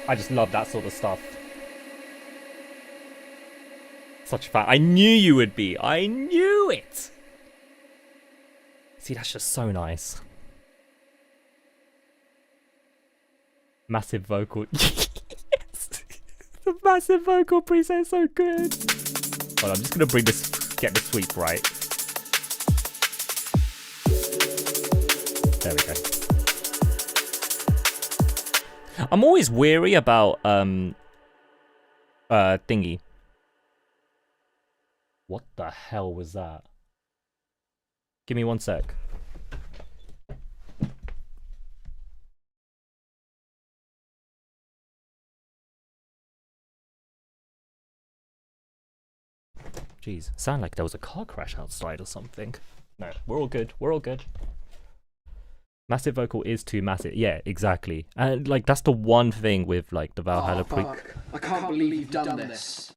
I just love that sort of stuff. Such a fan. I knew you would be. I knew it. See, that's just so nice. Massive vocal. Yes! The massive vocal preset is so good. Hold on, I'm just gonna bring this, get the sweep right. There we go. I'm always weary about thingy. What the hell was that? Give me 1 sec. Jeez, sound like there was a car crash outside or something. No, we're all good. We're all good. Massive vocal is too massive. Yeah, exactly. And like that's the one thing with like the Valhalla pre. I can't believe you've done this.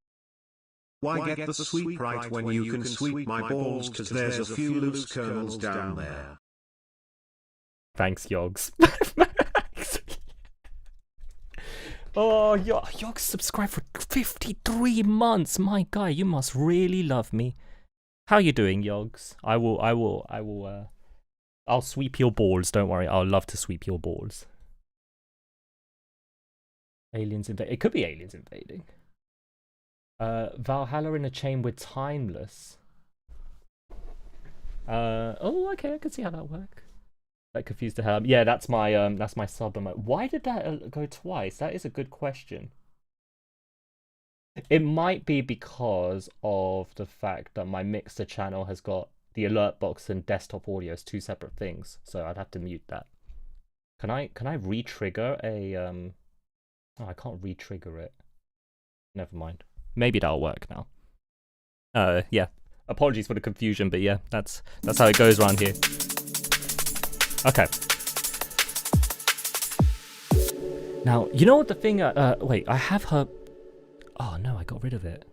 Why get the sweep right when you can sweep my balls, cause there's a few loose kernels down there. Thanks, Yogs. Oh, Yogs subscribed for 53 months. My guy, you must really love me. How you doing, Yogs? I'll sweep your balls. Don't worry. I'll love to sweep your balls. Aliens invade. It could be aliens invading. Valhalla in a chain with Timeless. Oh, okay. I can see how that works. That confused the hell. Yeah, that's my sub. Why did that go twice? That is a good question. It might be because of the fact that my Mixer channel has got the alert box and desktop audio as 2 separate things, so I'd have to mute that. Can I re-trigger a Oh, I can't re-trigger it. Never mind. Maybe that'll work now. Yeah. Apologies for the confusion, but yeah, that's how it goes around here. Okay. Now, you know what the thing... wait, I have her... Oh, no, I got rid of it.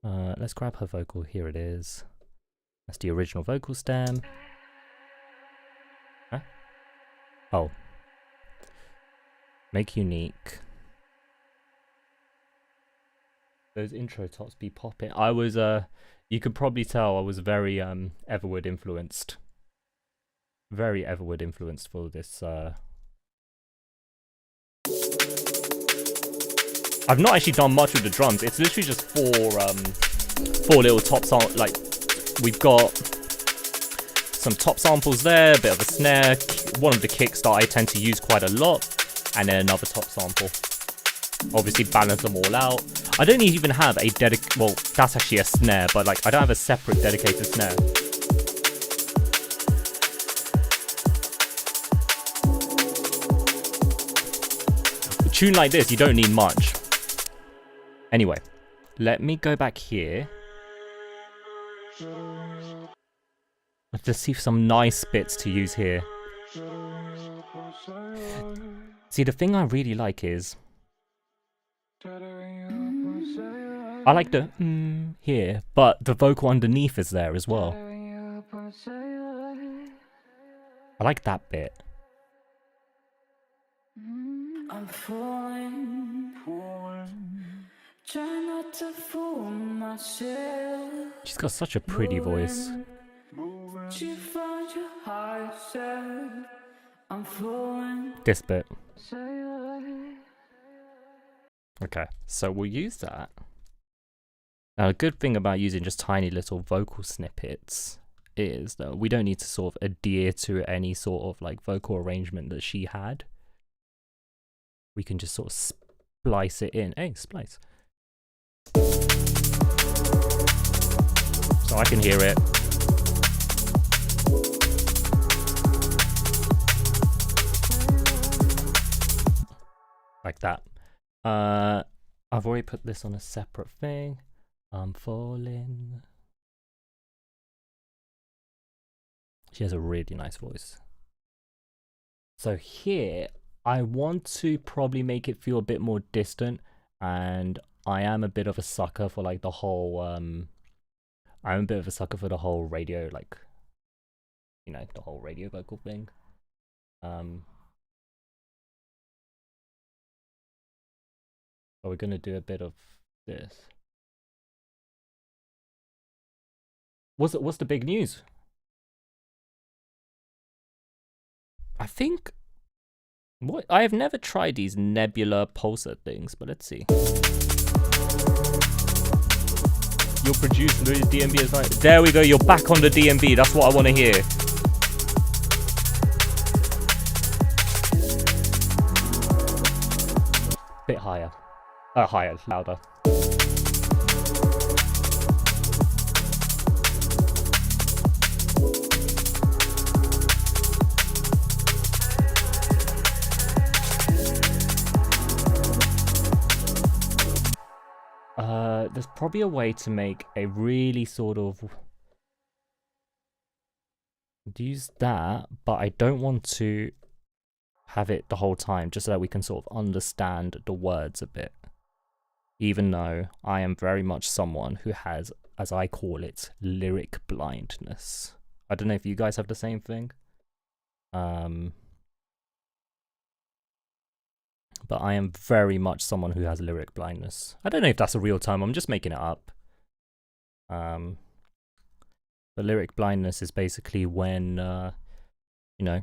Let's grab her vocal. Here it is. That's the original vocal stem. Huh? Oh. Make unique. Those intro tops be popping. I was, you could probably tell I was very, Everwood influenced. Very Everwood influenced for this, I've not actually done much with the drums. It's literally just four little tops on, like, we've got some top samples there, a bit of a snare, one of the kicks that I tend to use quite a lot, and then another top sample. Obviously balance them all out. I don't even have a well, that's actually a snare, but like I don't have a separate dedicated snare. A tune like this, you don't need much. Anyway, let me go back here. Let's just see some nice bits to use here. See, the thing I really like is I like the here, but the vocal underneath is there as well. I like that bit. I'm falling. Try not to fool myself. She's got such a pretty voice. You find your higher self. I'm falling. This bit. Okay, so we'll use that. Now, a good thing about using just tiny little vocal snippets is that we don't need to sort of adhere to any sort of like vocal arrangement that she had. We can just sort of splice it in. Hey, splice. So I can hear it. Like that. I've already put this on a separate thing. I'm falling. She has a really nice voice. So here, I want to probably make it feel a bit more distant, and I am a bit of a sucker for like the whole, I'm a bit of a sucker for the whole radio, like, you know, the whole radio vocal thing. But we're gonna do a bit of this. what's the big news? I think what I have never tried these nebula pulsar things, but let's see. You're producing the DNB is right. There we go. You're back on the DNB. That's what I want to hear. Bit higher. Higher, louder. There's probably a way to make a really sort of use that, but I don't want to have it the whole time, just so that we can sort of understand the words a bit. Even though I am very much someone who has, as I call it, lyric blindness. I don't know if you guys have the same thing. But I am very much someone who has lyric blindness. I don't know if that's a real term, I'm just making it up. But lyric blindness is basically when, you know,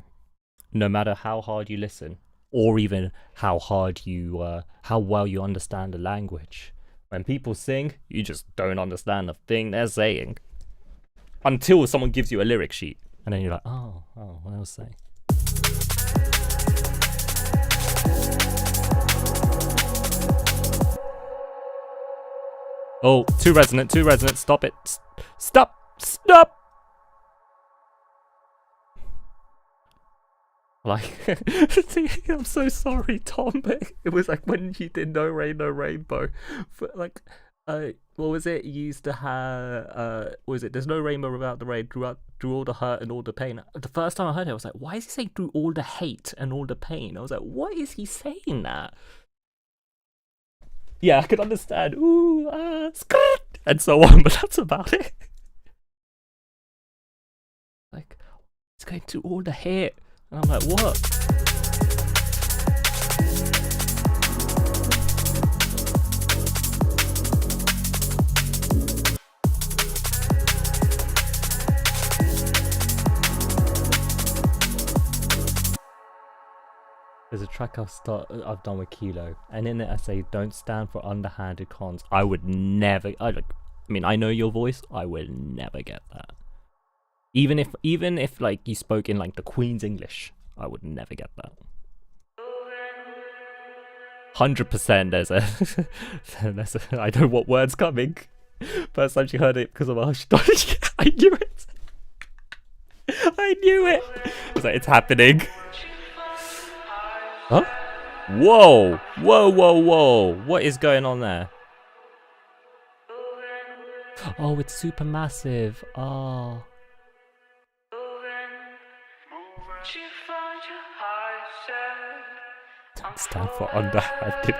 no matter how hard you listen, or even how hard you, how well you understand the language, when people sing, you just don't understand a thing they're saying. Until someone gives you a lyric sheet, and then you're like, oh, what else say? Oh, too resonant, stop it. Stop! Like, I'm so sorry, Tom, but it was like when you did No Rain, No Rainbow. But like, what was it? You used to have, what was it? There's no rainbow without the rain, through all the hurt and all the pain. The first time I heard it, I was like, why is he saying through all the hate and all the pain? I was like, what is he saying that? Yeah, I could understand, ooh, skirt, and so on, but that's about it. Like, it's going through all the hate, and I'm like, what? There's a track I've done with Kilo, and in it I say, don't stand for underhanded cons. I would never, I mean, I know your voice, I would never get that. Even if like you spoke in like the Queen's English, I would never get that. 100% there's a I know what word's coming. First time she heard it because of Hush. I knew it. I knew it. I was like, it's happening. Huh? Whoa! What is going on there? Oh, it's super massive. Oh. Don't stand for underhanded.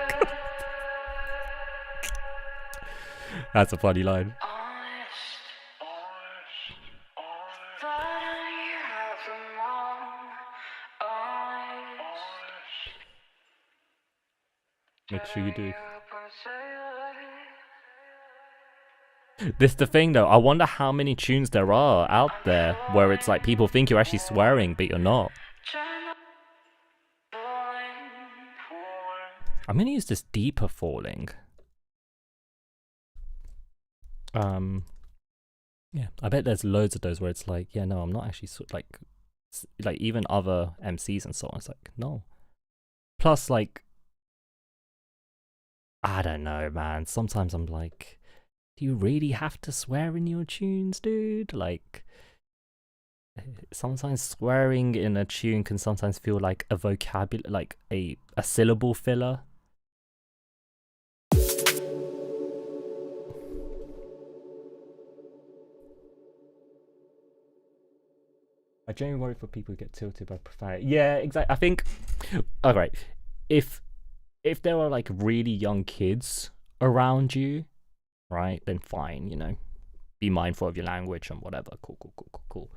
That's a funny line. Make sure you do. This the thing though, I wonder how many tunes there are out there where it's like people think you're actually swearing but you're not. I'm gonna use this deeper falling. Yeah, I bet there's loads of those where it's like, yeah, no, I'm not actually like even other MCs and so on. It's like, no. Plus, like, I don't know, man. Sometimes I'm like, do you really have to swear in your tunes, dude? Like, sometimes swearing in a tune can sometimes feel like a vocabulary, like a syllable filler. I genuinely worry for people who get tilted by profanity. Yeah, exactly. I think, alright, if there are like really young kids around you, right, then fine, you know, be mindful of your language and whatever. Cool.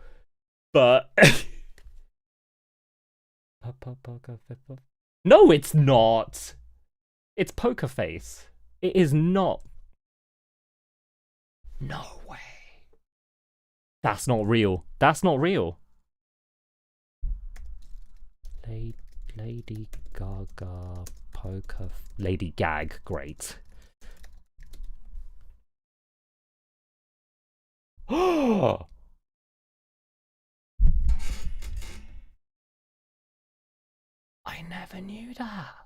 But no, it's not. It's Poker Face. It is not. No way. That's not real. That's not real. Lady Gaga poker. Lady Gag. Great. Oh. I never knew that.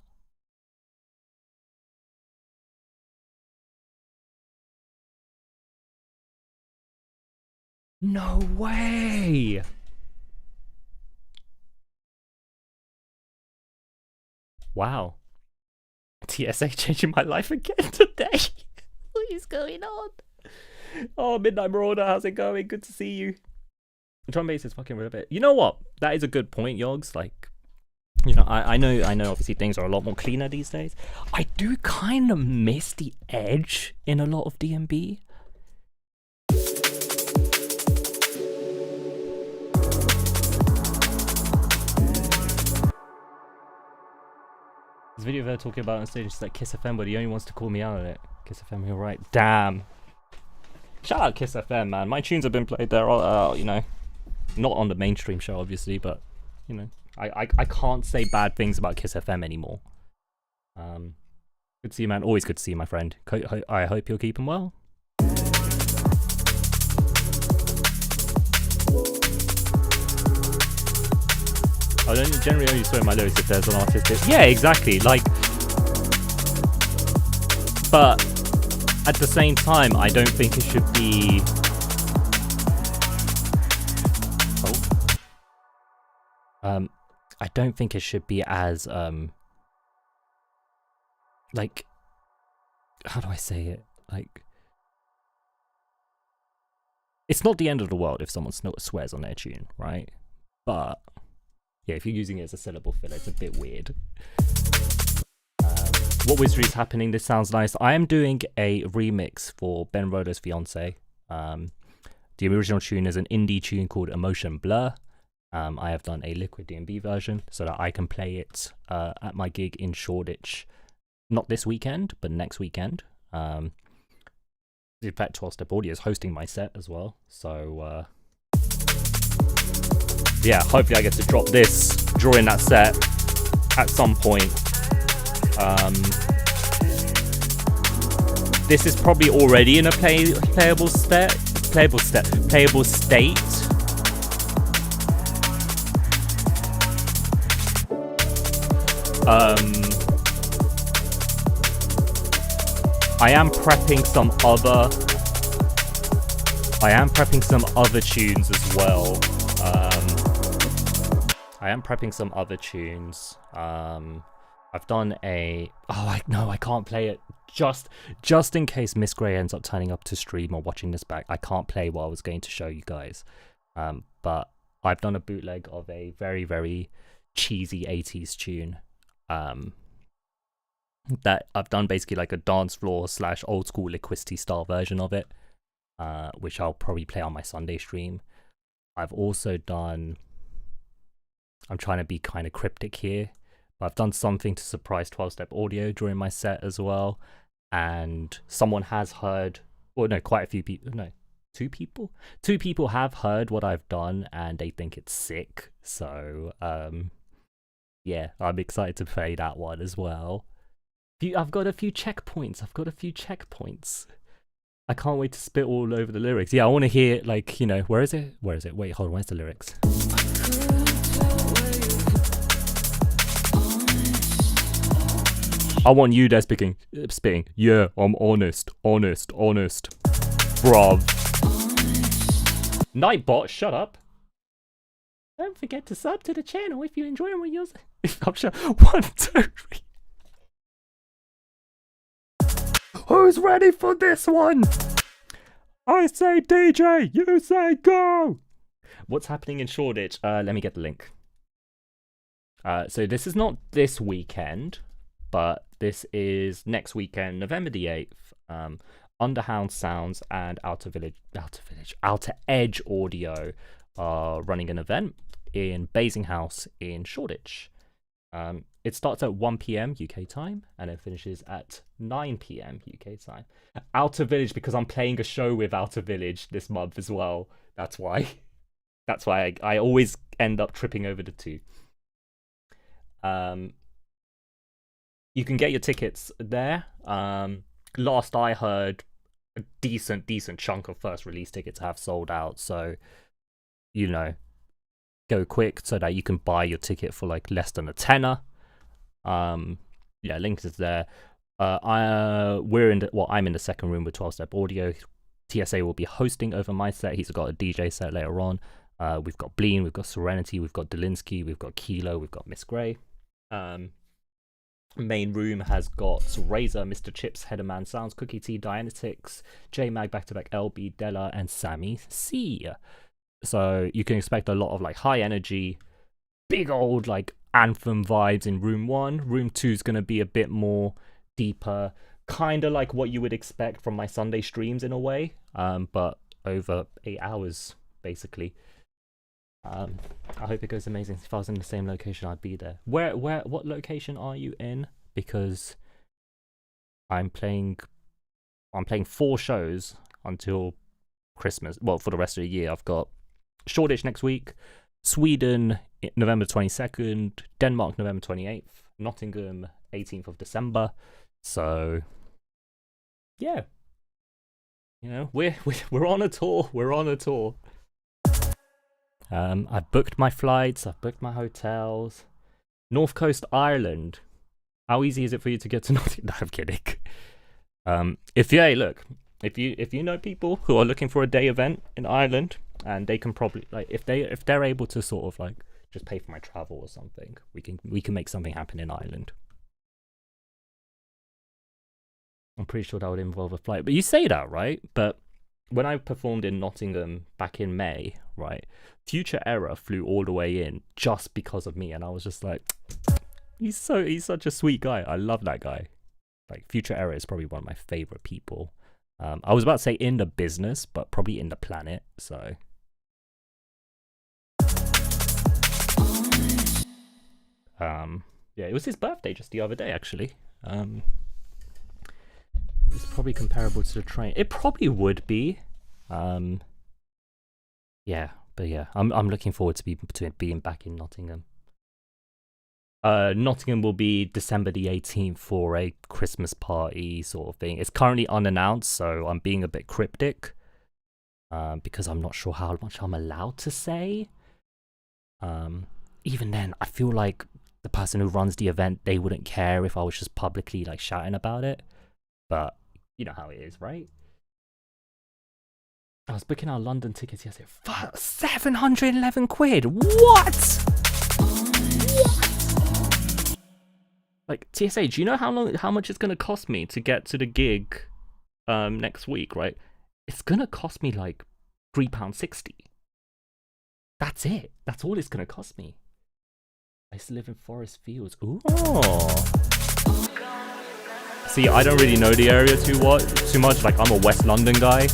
No way. Wow. TSA changing my life again today. What is going on? Oh, Midnight Marauder, how's it going? Good to see you. Drum bass is fucking real bit. You know what? That is a good point, Yogs. Like, you know, I know obviously things are a lot more cleaner these days. I do kind of miss the edge in a lot of DNB. This video they're talking about on stage is like Kiss FM, but he only wants to call me out on it. Kiss FM, you're right. Damn. Shout out Kiss FM, man. My tunes have been played there, you know. Not on the mainstream show, obviously, but, you know. I can't say bad things about Kiss FM anymore. Good to see you, man. Always good to see you, my friend. I hope you're keeping well. I don't generally only swear my lyrics if there's an artist. Yeah, exactly. Like, but at the same time, I don't think it should be. I don't think it should be as like, how do I say it? Like, it's not the end of the world if someone swears on their tune, right? But yeah, if you're using it as a syllable filler, it's a bit weird. What wizardry is happening? This sounds nice. I am doing a remix for Ben Roder's Fiance. The original tune is an indie tune called Emotion Blur. I have done a Liquid DNB version so that I can play it at my gig in Shoreditch. Not this weekend, but next weekend. In fact, 12 Step Audio is hosting my set as well. So, yeah, hopefully I get to drop this during that set at some point. This is probably already in a playable state. I am prepping some other tunes as well. I've done a. I can't play it. Just in case Miss Grey ends up turning up to stream or watching this back, I can't play what I was going to show you guys. But I've done a bootleg of a very, very cheesy 80s tune. That I've done basically like a dance floor / old school Liquidity style version of it, which I'll probably play on my Sunday stream. I've also done. I'm trying to be kind of cryptic here. I've done something to surprise 12 Step Audio during my set as well. And someone has heard, or no, quite a few people, no, two people have heard what I've done and they think it's sick. So, yeah, I'm excited to play that one as well. I've got a few checkpoints. I can't wait to spit all over the lyrics. Yeah, I want to hear, like, you know, where is it? Wait, hold on, where's the lyrics? I want you there spitting. Yeah, I'm honest. Bruv. Nightbot, shut up. Don't forget to sub to the channel if you're enjoying what you're saying. I'm sure. 1, 2, 3. Who's ready for this one? I say DJ, you say go. What's happening in Shoreditch? Let me get the link. So this is not this weekend, but this is next weekend, November the 8th. Underhound Sounds and Outer Edge Audio are running an event in Basing House in Shoreditch. it starts at 1 p.m. UK time and it finishes at 9 p.m. UK time. Outer Village, because I'm playing a show with Outer Village this month as well. That's why. That's why I always end up tripping over the two. You can get your tickets there. Last I heard, a decent chunk of first release tickets have sold out. So, you know, go quick so that you can buy your ticket for like less than a tenner. Yeah, link is there. I'm in the second room with 12-step audio. TSA will be hosting over my set. He's got a DJ set later on. We've got Bleen, we've got Serenity, we've got Delinsky, we've got Kilo, we've got Miss Grey. Main room has got Razor, Mr. Chips, Headerman Sounds, Cookie T, Dianetics, J Mag, Back to Back, LB, Della, and Sammy C. So you can expect a lot of like high energy, big old like anthem vibes in room 1. Room 2 is going to be a bit more deeper, kind of like what you would expect from my Sunday streams in a way, but over 8 hours basically. I hope it goes amazing. If I was in the same location, I'd be there. What location are you in? Because I'm playing 4 shows until Christmas. Well, for the rest of the year, I've got Shoreditch next week, Sweden November 22nd, Denmark November 28th, Nottingham 18th of December. So yeah, you know, we're on a tour. We're on a tour. I've booked my flights, I've booked my hotels. North Coast Ireland. How easy is it for you to get to Nottingham? No, I'm kidding. If you know people who are looking for a day event in Ireland, and they can probably like if they're able to sort of like just pay for my travel or something, we can make something happen in Ireland. I'm pretty sure that would involve a flight. But you say that, right? But when I performed in Nottingham back in May, right, Future Era flew all the way in just because of me, and I was just like, he's such a sweet guy. I love that guy. Like, Future Era is probably one of my favorite people. I was about to say in the business, but probably in the planet. So yeah, it was his birthday just the other day, actually. It's probably comparable to the train. It probably would be. Yeah, but yeah, I'm looking forward to being back in Nottingham. Nottingham will be December the 18th for a Christmas party sort of thing. It's currently unannounced, so I'm being a bit cryptic. Because I'm not sure how much I'm allowed to say. Even then, I feel like the person who runs the event, they wouldn't care if I was just publicly like shouting about it. But you know how it is, right? I was booking our London tickets yesterday. 711 quid. What? Like, TSA, do you know how much it's gonna cost me to get to the gig next week, right? It's gonna cost me like £3.60. That's it. That's all it's gonna cost me. I used to live in Forest Fields. Ooh. See, I don't really know the area too much. Like, I'm a West London guy.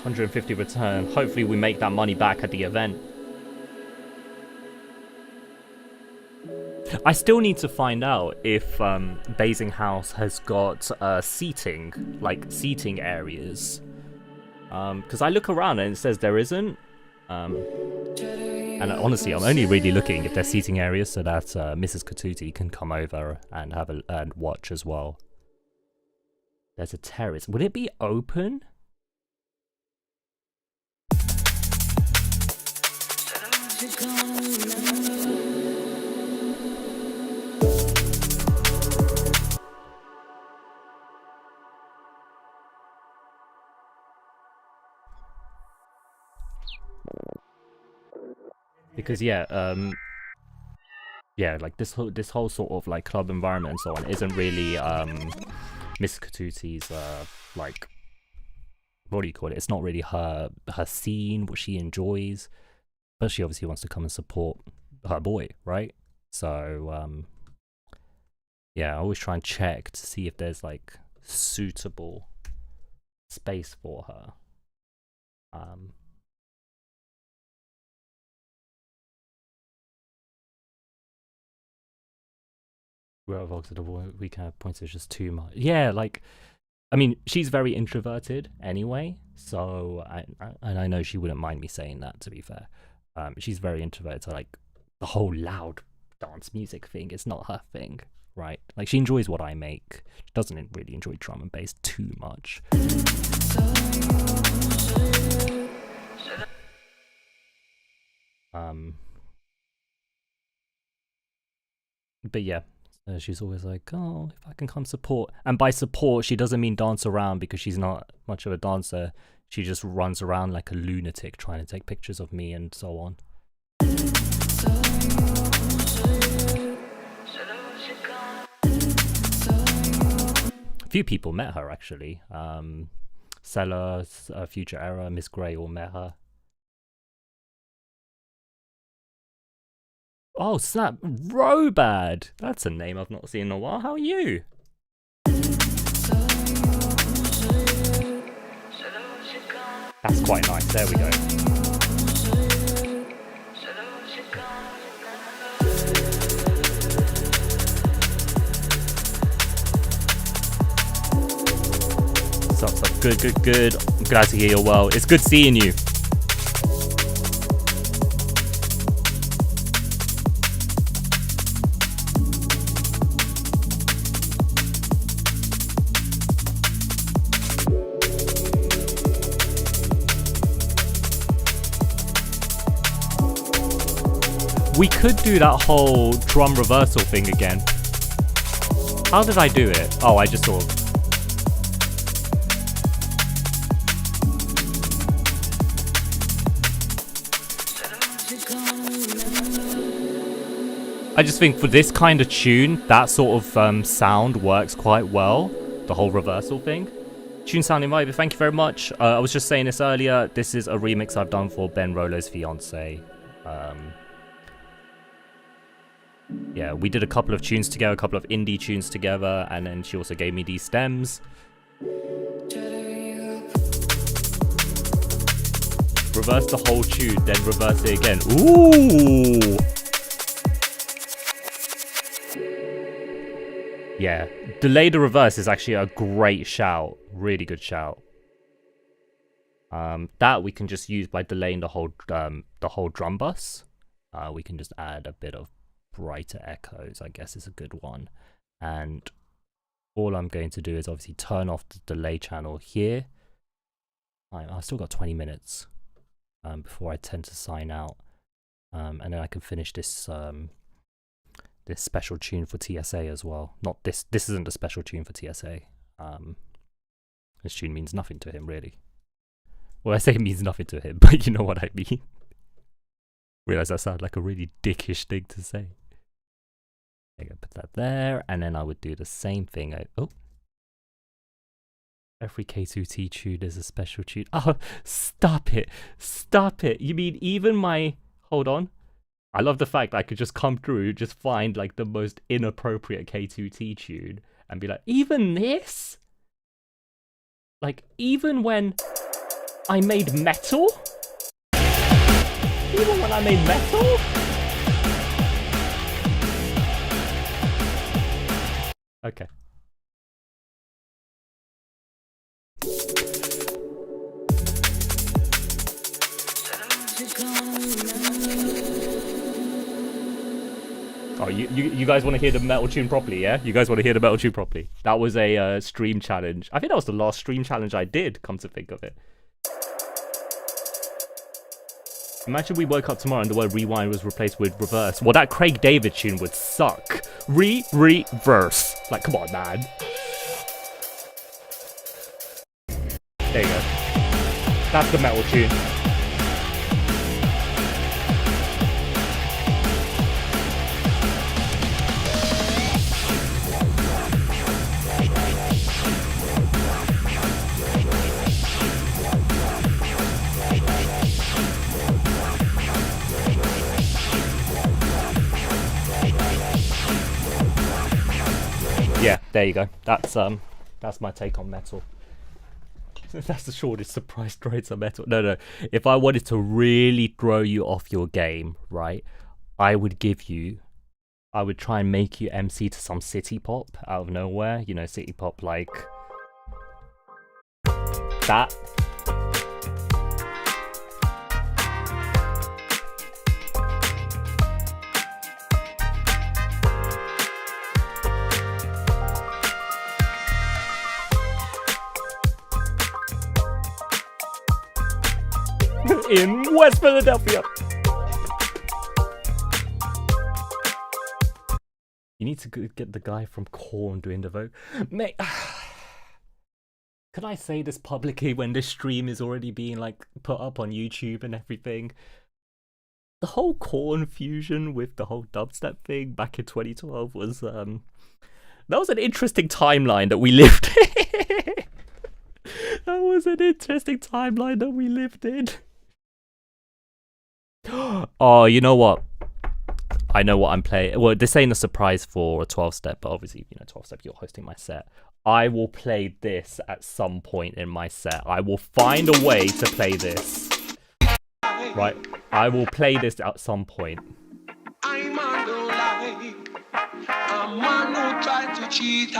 £150 return. Hopefully we make that money back at the event. I still need to find out if Basing House has got seating areas. Because I look around and it says there isn't. And honestly, I'm only really looking if there's seating areas so that Mrs. Katuti can come over and and watch as well. There's a terrace. Would it be open? Because yeah, like this whole sort of like club environment and so on isn't really Miss Katuti's like, what do you call it? It's not really her scene, what she enjoys, but she obviously wants to come and support her boy, right? So yeah, I always try and check to see if there's like suitable space for her. We're at Vox, we can have points. It's just too much. Yeah, like, I mean, she's very introverted anyway, so I know she wouldn't mind me saying that. To be fair, she's very introverted. So like, the whole loud dance music thing is not her thing, right? Like, she enjoys what I make. She doesn't really enjoy drum and bass too much. But yeah, she's always like, oh, if I can come support. And by support, she doesn't mean dance around, because she's not much of a dancer. She just runs around like a lunatic trying to take pictures of me and so on. A few people met her actually. Sella, Future Era, Miss Grey all met her. Oh snap, Robad! That's a name I've not seen in a while. How are you? That's quite nice. There we go. Sup. Good. I'm glad to hear you're well. It's good seeing you. We could do that whole drum reversal thing again. How did I do it? Oh, I just sort of... I just think for this kind of tune, that sort of sound works quite well. The whole reversal thing. Tune sounding vibe, thank you very much. I was just saying this earlier. This is a remix I've done for Ben Rolo's fiance. Yeah, we did a couple of tunes together, a couple of indie tunes together, and then she also gave me these stems. Reverse the whole tune, then reverse it again. Ooh! Yeah, delay the reverse is actually a great shout. Really good shout. That we can just use by delaying the whole drum bus. We can just add a bit of brighter echoes, I guess is a good one. And all I'm going to do is obviously turn off the delay channel here. I've still got 20 minutes before I tend to sign out, and then I can finish this this special tune for TSA as well. Not this isn't a special tune for TSA. This tune means nothing to him, really. Well, I say it means nothing to him, but you know what I mean. Realize that sounds like a really dickish thing to say. I'm gonna put that there, and then I would do the same thing. Every K2T tune is a special tune. Oh, stop it. Stop it. You mean even my... Hold on. I love the fact that I could just come through, just find like the most inappropriate K2T tune and be like, even this? Like, even when I made metal? Even when I made metal? Okay. Oh, you guys want to hear the metal tune properly, yeah? You guys want to hear the metal tune properly? That was a stream challenge. I think that was the last stream challenge I did, come to think of it. Imagine we woke up tomorrow and the word rewind was replaced with reverse. Well, that Craig David tune would suck. Reverse. Like, come on, man. There you go. That's the metal tune. Yeah, there you go. That's my take on metal. That's the shortest surprise trades I met. No. If I wanted to really throw you off your game, right, I would try and make you MC to some city pop out of nowhere. You know, city pop like that. In West Philadelphia. You need to get the guy from Korn doing the vote. Mate, can I say this publicly when this stream is already being like put up on YouTube and everything? The whole Korn fusion with the whole dubstep thing back in 2012 was that was an interesting timeline that we lived in. That was an interesting timeline that we lived in. Oh, you know what? I know what I'm playing. Well, this ain't a surprise for a 12-step, but obviously, you know, 12-step, you're hosting my set. I will play this at some point in my set. I will find a way to play this. Right? I will play this at some point. I'm on the line. I'm one who tried to cheat.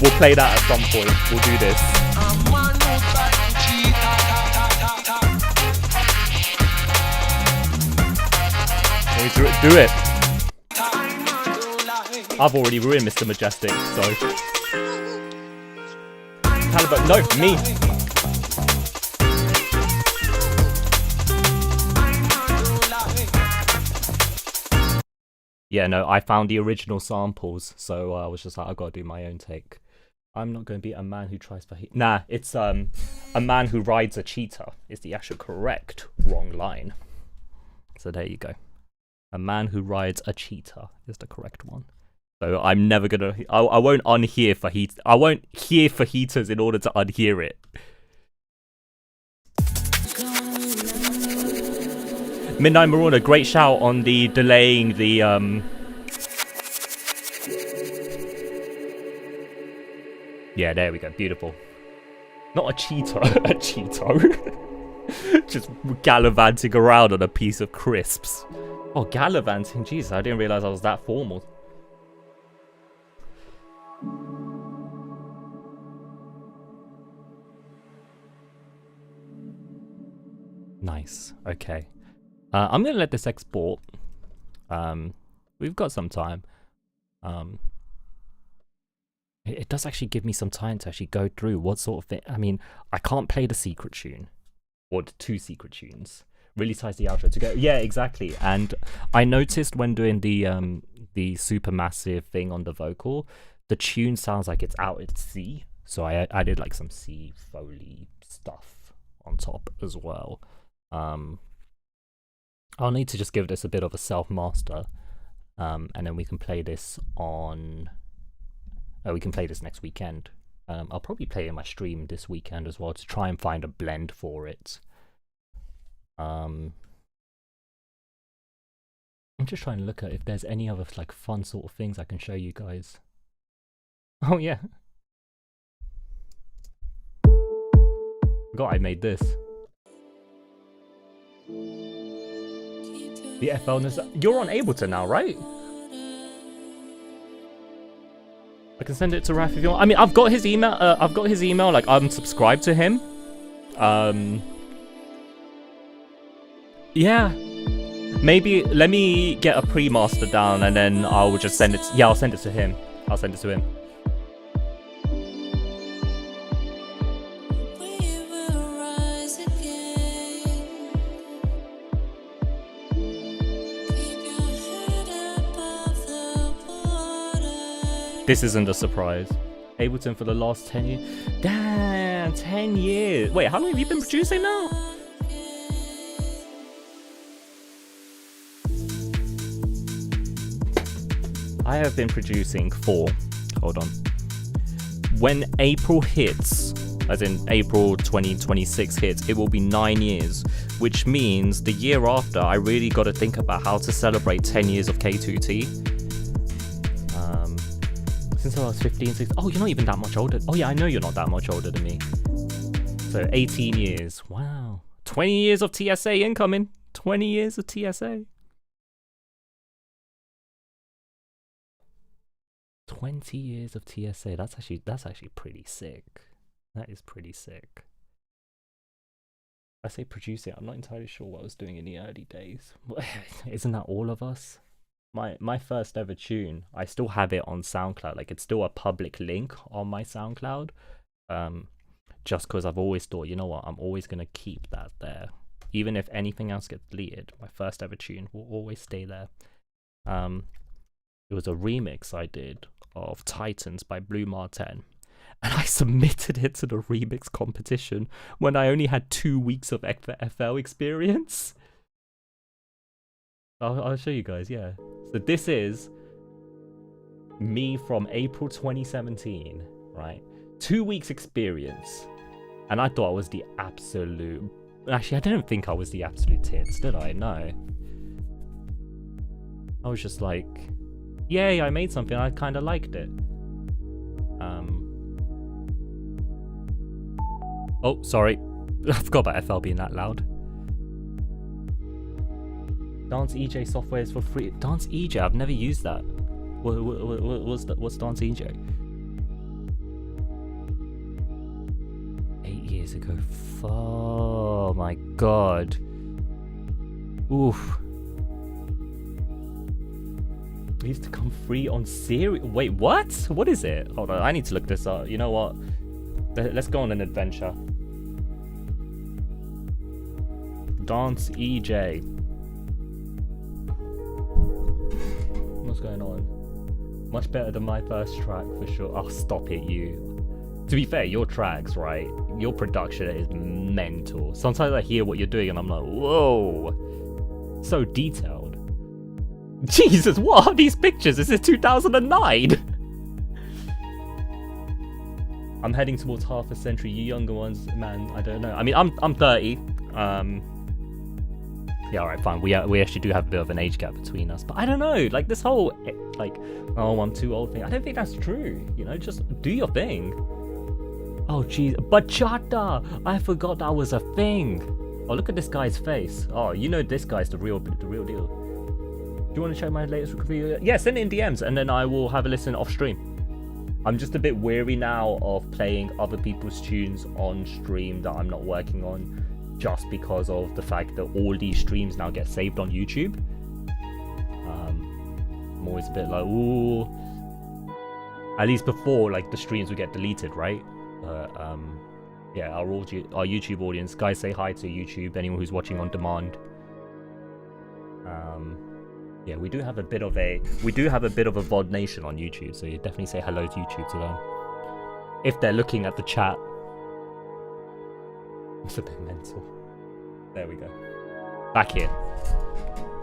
We'll play that at some point. We'll do this. I'm one who tried to cheat. Do it. I've already ruined Mr. Majestic, so. Caliber, no, me. Yeah, no, I found the original samples, so I was just like, I gotta do my own take. I'm not going to be a man who tries for heat. Nah, it's a man who rides a cheetah is the actual correct wrong line. So there you go. A man who rides a cheetah is the correct one. So I'm never gonna. I won't unhear for heat. I won't hear for heaters in order to unhear it. Midnight Marauder, great shout on the delaying the Yeah, there we go. Beautiful. Not a cheetah, a Cheeto. Just gallivanting around on a piece of crisps. Oh, gallivanting. Jesus, I didn't realize I was that formal. Nice. Okay. I'm going to let this export. We've got some time. It does actually give me some time to actually go through what sort of thing. I mean, I can't play the secret tune or the two secret tunes. Really ties the outro to go. Yeah, exactly. And I noticed when doing the super massive thing on the vocal, the tune sounds like it's out at C. So I did like some C Foley stuff on top as well. I'll need to just give this a bit of a self-master, and then we can play this on. We can play this next weekend. I'll probably play in my stream this weekend as well to try and find a blend for it. I'm just trying to look at if there's any other like fun sort of things I can show you guys. Oh yeah, forgot I made this. The FLness. You're on Ableton now, right? I can send it to Raph if you want. I mean, I've got his email. Like, I'm subscribed to him. Yeah. Maybe let me get a pre-master down, and then I'll just send it. Yeah, I'll send it to him. I'll send it to him. This isn't a surprise. Ableton for the last 10 years. Damn, 10 years. Wait, how long have you been producing now? I have been producing for, hold on. When April hits, as in April 2026 hits, it will be 9 years, which means the year after, I really got to think about how to celebrate 10 years of K2T. Since I was 15, 16. Oh, you're not even that much older. Oh yeah, I know you're not that much older than me. So 18 years. Wow. 20 years of TSA incoming. 20 years of TSA. 20 years of TSA. That's actually pretty sick. That is pretty sick. I say producing. I'm not entirely sure what I was doing in the early days. Isn't that all of us? My first ever tune, I still have it on SoundCloud. Like, it's still a public link on my SoundCloud. Just because I've always thought, you know what, I'm always gonna keep that there. Even if anything else gets deleted, my first ever tune will always stay there. It was a remix I did of Titans by Blue Martin. And I submitted it to the remix competition when I only had 2 weeks of FL experience. I'll show you guys, yeah. So this is me from April 2017, right? 2 weeks experience. And I thought I was the absolute... Actually, I didn't think I was the absolute tits, did I? No. I was just like, yay, I made something, I kind of liked it. Oh, sorry. I forgot about FL being that loud. Dance EJ software is for free. Dance EJ, I've never used that. What's Dance EJ? 8 years ago. Oh my god. Oof. It used to come free on Siri. Wait, what? What is it? Hold on, I need to look this up. You know what? Let's go on an adventure. Dance EJ. What's going on? Much better than my first track for sure. Oh, stop it, you. To be fair, your tracks, right? Your production is mental. Sometimes I hear what you're doing and I'm like, whoa. So detailed. Jesus, what are these pictures? Is this 2009? I'm heading towards half a century. You younger ones, man, I don't know. I mean, I'm 30. Yeah, alright, fine. We actually do have a bit of an age gap between us. But I don't know, like this whole, like, oh, I'm too old thing. I don't think that's true. You know, just do your thing. Oh, jeez. Bachata! I forgot that was a thing. Oh, look at this guy's face. Oh, you know this guy's the real deal. Do you want to check my latest review? Yeah, send it in DMs and then I will have a listen off stream. I'm just a bit weary now of playing other people's tunes on stream that I'm not working on, just because of the fact that all these streams now get saved on YouTube. I'm always a bit like, ooh. At least before, like, the streams would get deleted, right? Yeah, our YouTube audience, guys, say hi to YouTube, anyone who's watching on demand. Yeah, we do have a bit of a VOD nation on YouTube, so you definitely say hello to YouTube to them if they're looking at the chat. It's a bit mental. There we go. Back here.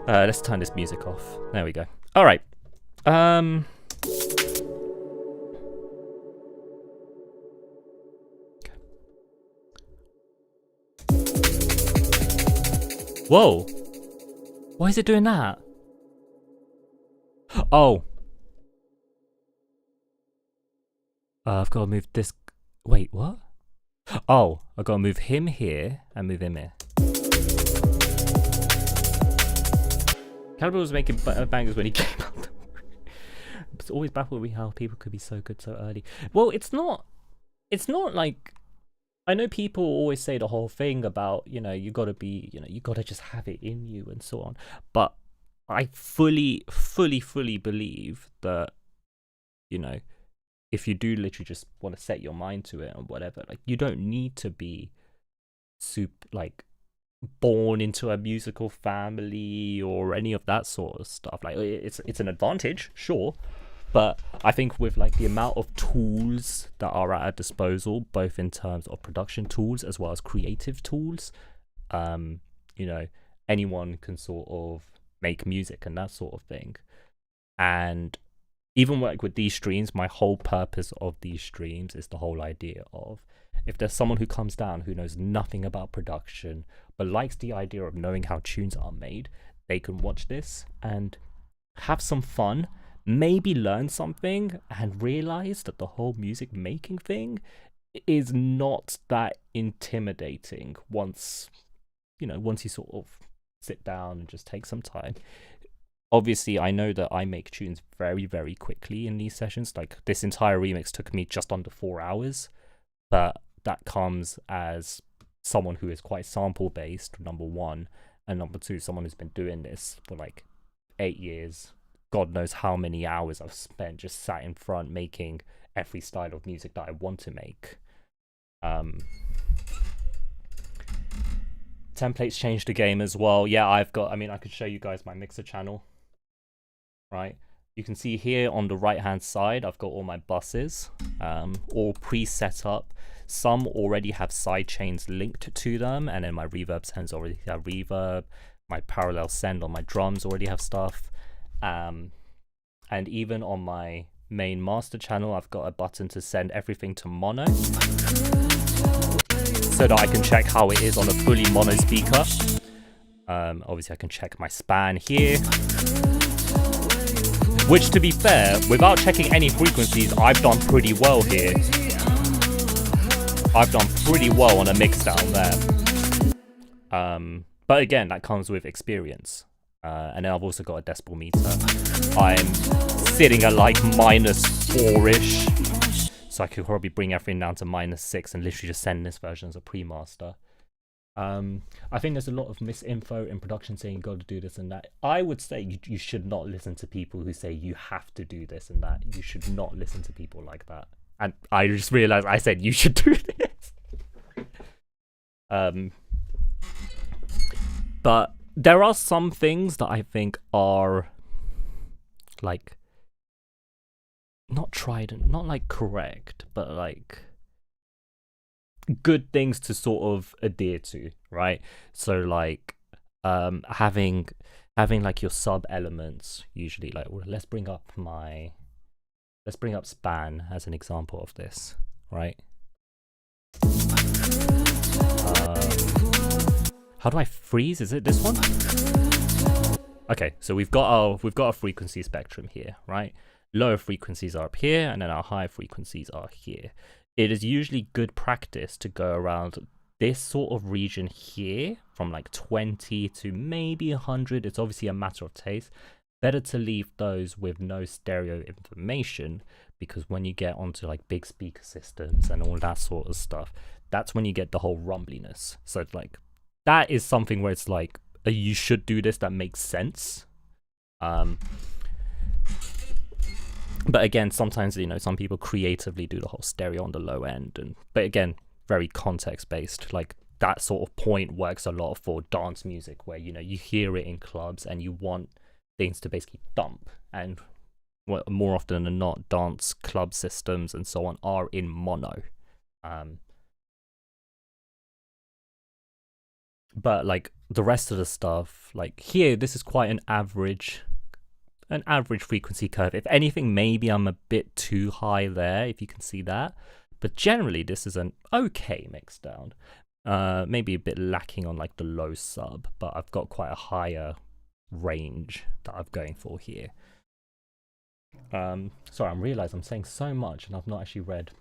Let's turn this music off. There we go. All right. Whoa. Why is it doing that? Oh. I've got to move this. Wait, what? Oh, I've got to move him here and move him here. Calibre was making bangers when he came out. It's always baffled me how people could be so good so early. Well, it's not like, I know people always say the whole thing about, you know, you gotta be, you know, you gotta just have it in you and so on. But I fully believe that, you know, if you do literally just want to set your mind to it and whatever, like, you don't need to be born into a musical family or any of that sort of stuff. Like, it's an advantage, sure, but I think with like the amount of tools that are at our disposal, both in terms of production tools as well as creative tools, you know, anyone can sort of make music and that sort of thing. And even like with these streams, my whole purpose of these streams is the whole idea of, if there's someone who comes down who knows nothing about production but likes the idea of knowing how tunes are made, they can watch this and have some fun, maybe learn something and realize that the whole music making thing is not that intimidating once you sort of sit down and just take some time. Obviously, I know that I make tunes very, very quickly in these sessions. Like, this entire remix took me just under 4 hours, but that comes as someone who is quite sample based, number one, and number two, someone who's been doing this for like 8 years. God knows how many hours I've spent just sat in front making every style of music that I want to make. Templates changed the game as well. Yeah, I could show you guys my mixer channel, right? You can see here on the right hand side, I've got all my buses, all pre-set up. Some already have side chains linked to them, and then my reverb sends already have reverb. My parallel send on my drums already have stuff. And even on my main master channel, I've got a button to send everything to mono, so that I can check how it is on a fully mono speaker. Obviously I can check my span here, which, to be fair, without checking any frequencies, I've done pretty well here. I've done pretty well on a mix down there. But again, that comes with experience. And then I've also got a decibel meter. I'm sitting at like -4-ish. So I could probably bring everything down to -6 and literally just send this version as a pre-master. I think there's a lot of misinfo in production saying you got to do this and that. I would say you should not listen to people who say you have to do this and that. You should not listen to people like that. And I just realized I said you should do this. But there are some things that I think are like not tried and not like correct, but like good things to sort of adhere to, right? So like having like your sub elements usually, like, well, let's bring up span as an example of this, right? How do I freeze? Is it this one? Okay, so we've got a frequency spectrum here, right? Lower frequencies are up here, and then our high frequencies are here. It is usually good practice to go around this sort of region here, from like 20 to maybe 100. It's obviously a matter of taste. Better to leave those with no stereo information, because when you get onto like big speaker systems and all that sort of stuff, that's when you get the whole rumbliness. So it's like, that is something where it's like, you should do this, that makes sense. But again, sometimes, you know, some people creatively do the whole stereo on the low end, but again, very context based. Like, that sort of point works a lot for dance music, where, you know, you hear it in clubs and you want things to basically thump, and more often than not, dance club systems and so on are in mono. But like the rest of the stuff, like here, this is quite an average frequency curve. If anything, maybe I'm a bit too high there, if you can see that. But generally, this is an okay mix down. Maybe a bit lacking on like the low sub, but I've got quite a higher range that I'm going for here. Sorry, I realize I'm saying so much and I've not actually read.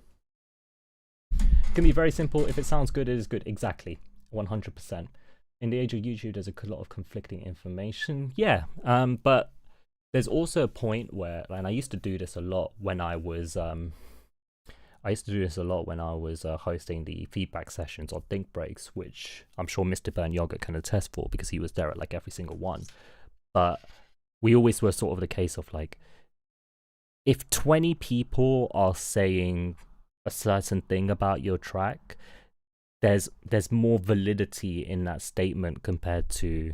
It can be very simple. If it sounds good, it is good. Exactly. 100%. In the age of YouTube, there's a lot of conflicting information. Yeah, but there's also a point where, and I used to do this a lot when I was hosting the feedback sessions on Think Breaks, which I'm sure Mr. Burn Yogurt can attest for, because he was there at like every single one. But we always were sort of the case of like, if 20 people are saying a certain thing about your track, there's more validity in that statement compared to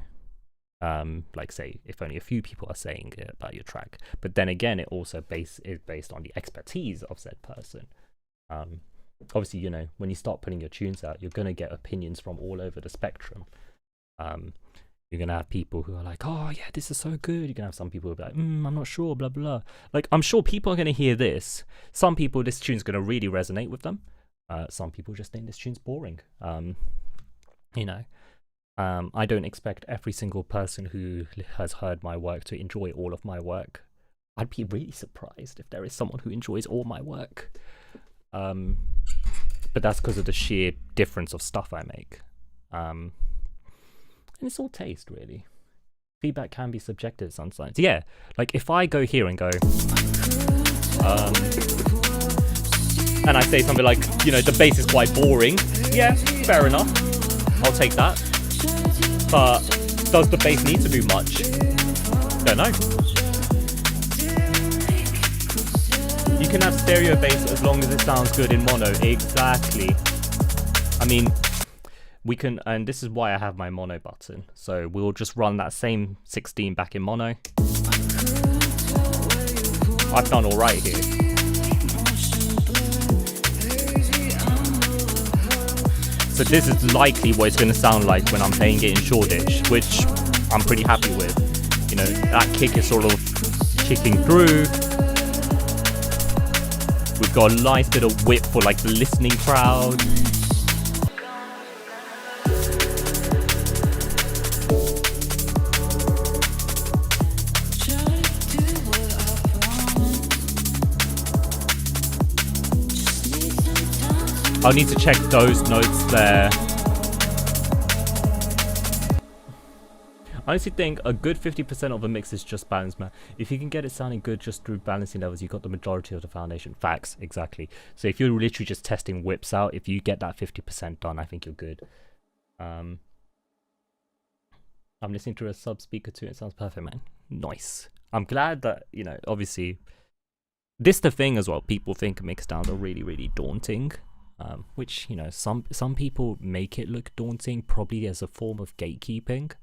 like, say, if only a few people are saying it about your track. But then again, it also is based on the expertise of said person. Obviously, you know, when you start putting your tunes out, you're going to get opinions from all over the spectrum. You're going to have people who are like, oh yeah, this is so good. You're going to have some people who are like, I'm not sure, blah blah. Like, I'm sure people are going to hear this. Some people, this tune's going to really resonate with them. Some people just think this tune's boring. You know, I don't expect every single person who has heard my work to enjoy all of my work. I'd be really surprised if there is someone who enjoys all my work. But that's because of the sheer difference of stuff I make. And it's all taste, really. Feedback can be subjective sometimes. Yeah, like if I go here and go, and I say something like, you know, the bass is quite boring. Yeah, fair enough. I'll take that. But does the bass need to do much? Don't know. You can have stereo bass as long as it sounds good in mono. Exactly. I mean, we can, and this is why I have my mono button. So we'll just run that same 16 back in mono. I've done all right here. So this is likely what it's going to sound like when I'm playing it in Shoreditch, which I'm pretty happy with. You know, that kick is sort of kicking through. We've got a nice bit of whip for like the listening crowd. I'll need to check those notes there. I honestly think a good 50% of a mix is just balance, man. If you can get it sounding good just through balancing levels, you've got the majority of the foundation. Facts, exactly. So if you're literally just testing whips out, if you get that 50% done, I think you're good. I'm listening to a sub speaker too. It sounds perfect, man. Nice. I'm glad that, you know, obviously, this the thing as well. People think mixdowns are really, really daunting. Which, you know, some people make it look daunting, probably as a form of gatekeeping.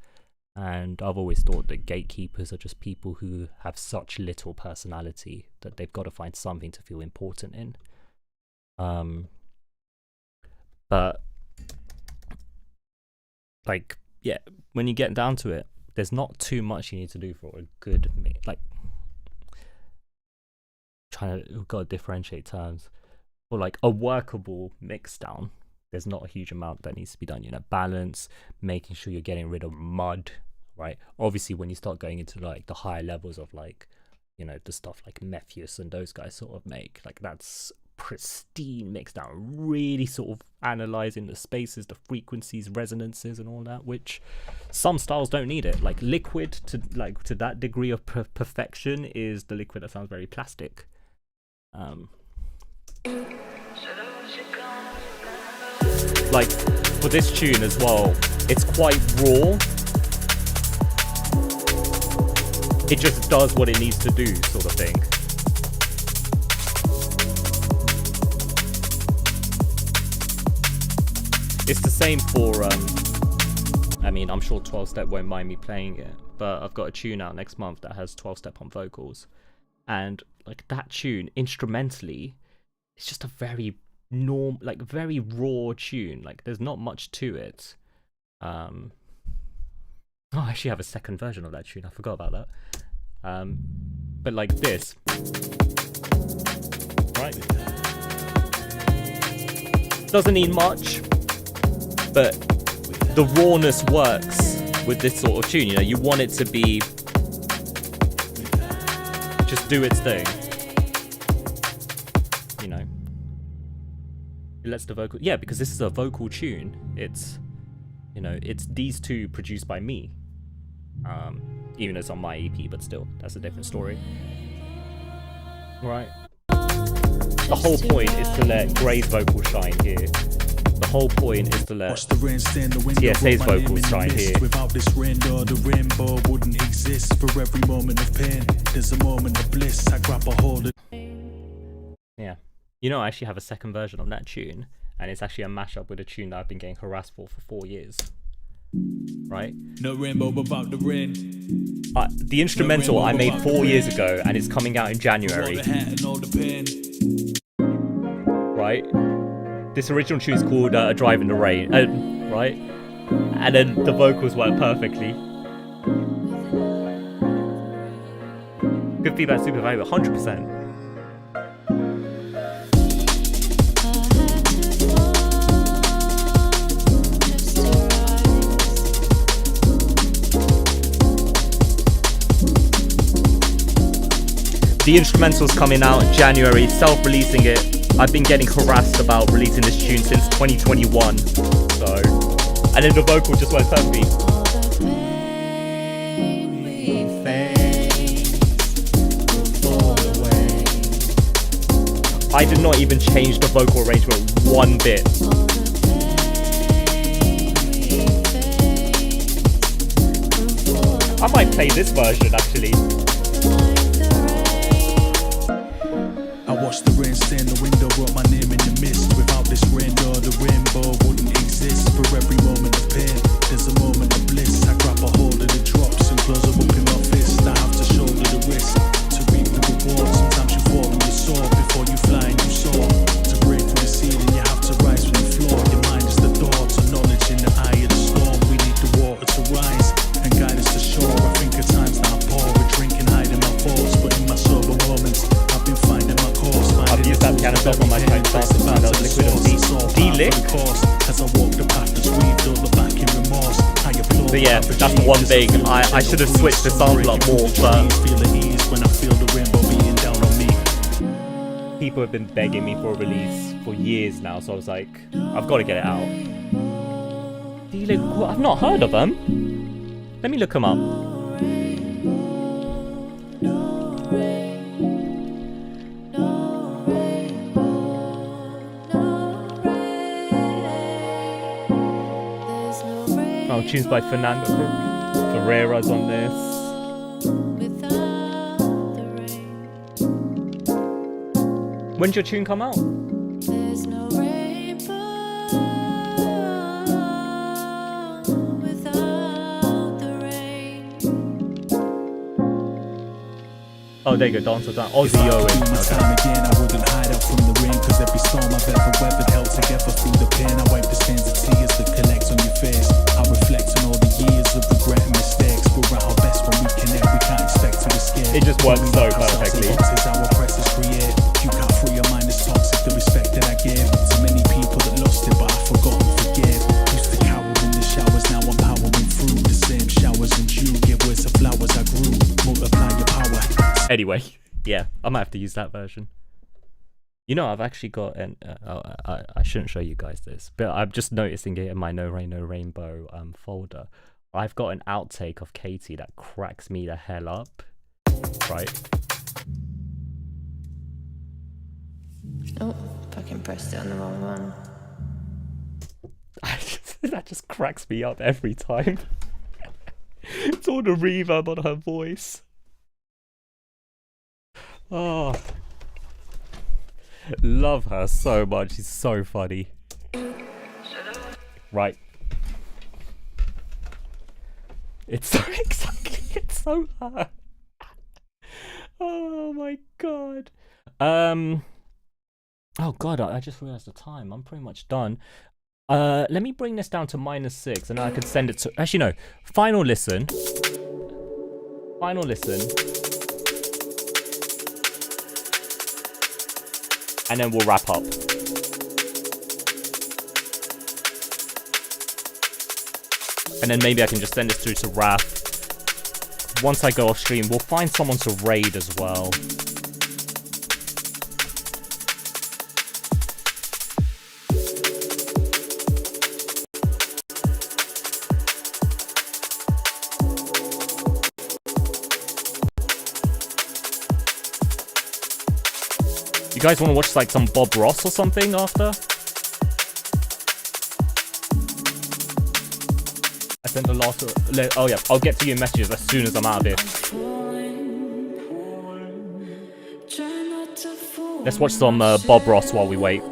And I've always thought that gatekeepers are just people who have such little personality that they've got to find something to feel important in. But like, yeah, when you get down to it, there's not too much you need to do for a good mix. Like, we've got to differentiate terms. For like a workable mix down, there's not a huge amount that needs to be done. You know, balance, making sure you're getting rid of mud, right? Obviously, when you start going into like the higher levels of like, you know, the stuff like Mephius and those guys sort of make, like that's pristine mix down, really sort of analyzing the spaces, the frequencies, resonances and all that, which some styles don't need it. Like Liquid, to that degree of perfection, is the Liquid that sounds very plastic. Like for this tune as well, it's quite raw. It just does what it needs to do, sort of thing. It's the same for I mean, I'm sure 12 Step won't mind me playing it, but I've got a tune out next month that has 12 Step on vocals, and like that tune instrumentally, it's just a very very raw tune. Like there's not much to it. I actually have a second version of that tune. I forgot about that. But like this, right? Doesn't need much, but the rawness works with this sort of tune. You know, you want it to be just do its thing. You know, it lets the vocal, yeah, because this is a vocal tune. It's, you know, it's these two produced by me, even though it's on my EP, but still, that's a different story, right? The whole point is to let Gray's vocal shine here. The whole point is to let TSA's vocals shine here. Without this render, the rainbow wouldn't exist. For every moment of pain, there's a moment of bliss. I grab a hold of. Yeah. You know, I actually have a second version of that tune, and it's actually a mashup with a tune that I've been getting harassed for 4 years. Right? No rainbow without the rain. The instrumental I made 4 years ago, and it's coming out in January. Right? This original tune is called A Drive in the Rain, right? And then the vocals work perfectly. Good feedback, super valuable, 100%. The instrumental's coming out in January, self-releasing it. I've been getting harassed about releasing this tune since 2021. So, and then the vocal just went perfectly. I did not even change the vocal arrangement one bit. I might play this version actually. I watched the rain stay in the window, wrote my name in the mist. Without this rainbow, the rainbow wouldn't exist. For every moment of pain, there's a moment of bliss. I grab a hold of the drops and close them up in my fist. I have to shoulder the risk to reap the reward. Sometimes you fall and you soar. Before you fly and you soar. To break through the ceiling, you have to rise from the floor. Your mind is the door to knowledge in the eye of the storm. We need the water to rise and guide us to shore. I think at times that I pour a drink and hide in my thoughts, but in my sober moments, I've been finding my course. I've used that piano top on my phone to find out liquid and D-lick. As I walk the path that's weaved all the back in remorse. But yeah, that's the one thing. I should have switched the sample up more, but feel at ease when I feel the rainbow beating down on me. people have been begging me for a release for years now, so I was like, I've got to get it out. D-lick, I've not heard of them. Let me look them up. Oh, tunes by Fernando Ferreira's on this. When's your tune come out? Oh, there you go, Dance of That. Aussie Owen. Time again, I wouldn't hide out from the rain, cause every storm I've ever weathered held together through the pain. I wipe the stains of tears that collect on your face. I reflect on all the years of regret and mistakes. We're at our best when we connect, we can't expect to escape. It just works so perfectly. Our oppressors create. You can't free your mind, it's toxic, the respect that I gave to many people that lost it, but I forgot and forgave. Used to cower in the showers, now I'm powering through the same showers and you give words to flowers I grew. Multiply your power. Anyway, yeah, I might have to use that version. You know, I've actually got an... I shouldn't show you guys this, but I'm just noticing it in my No Rain, No Rainbow folder. I've got an outtake of Katie that cracks me the hell up. Right? Oh, fucking pressed it on the wrong one. That just cracks me up every time. It's all the reverb on her voice. Oh, love her so much. She's so funny. Right. It's so exactly. It's so her. Oh my god. Oh god, I just realized the time. I'm pretty much done. Let me bring this down to -6 and then I could send it to... Actually, no. Final listen. Final listen. And then we'll wrap up. And then maybe I can just send this through to Raph. Once I go off stream, we'll find someone to raid as well. You guys want to watch like some Bob Ross or something after? I sent the last... Oh yeah, I'll get to you in messages as soon as I'm out of here. Let's watch some Bob Ross while we wait.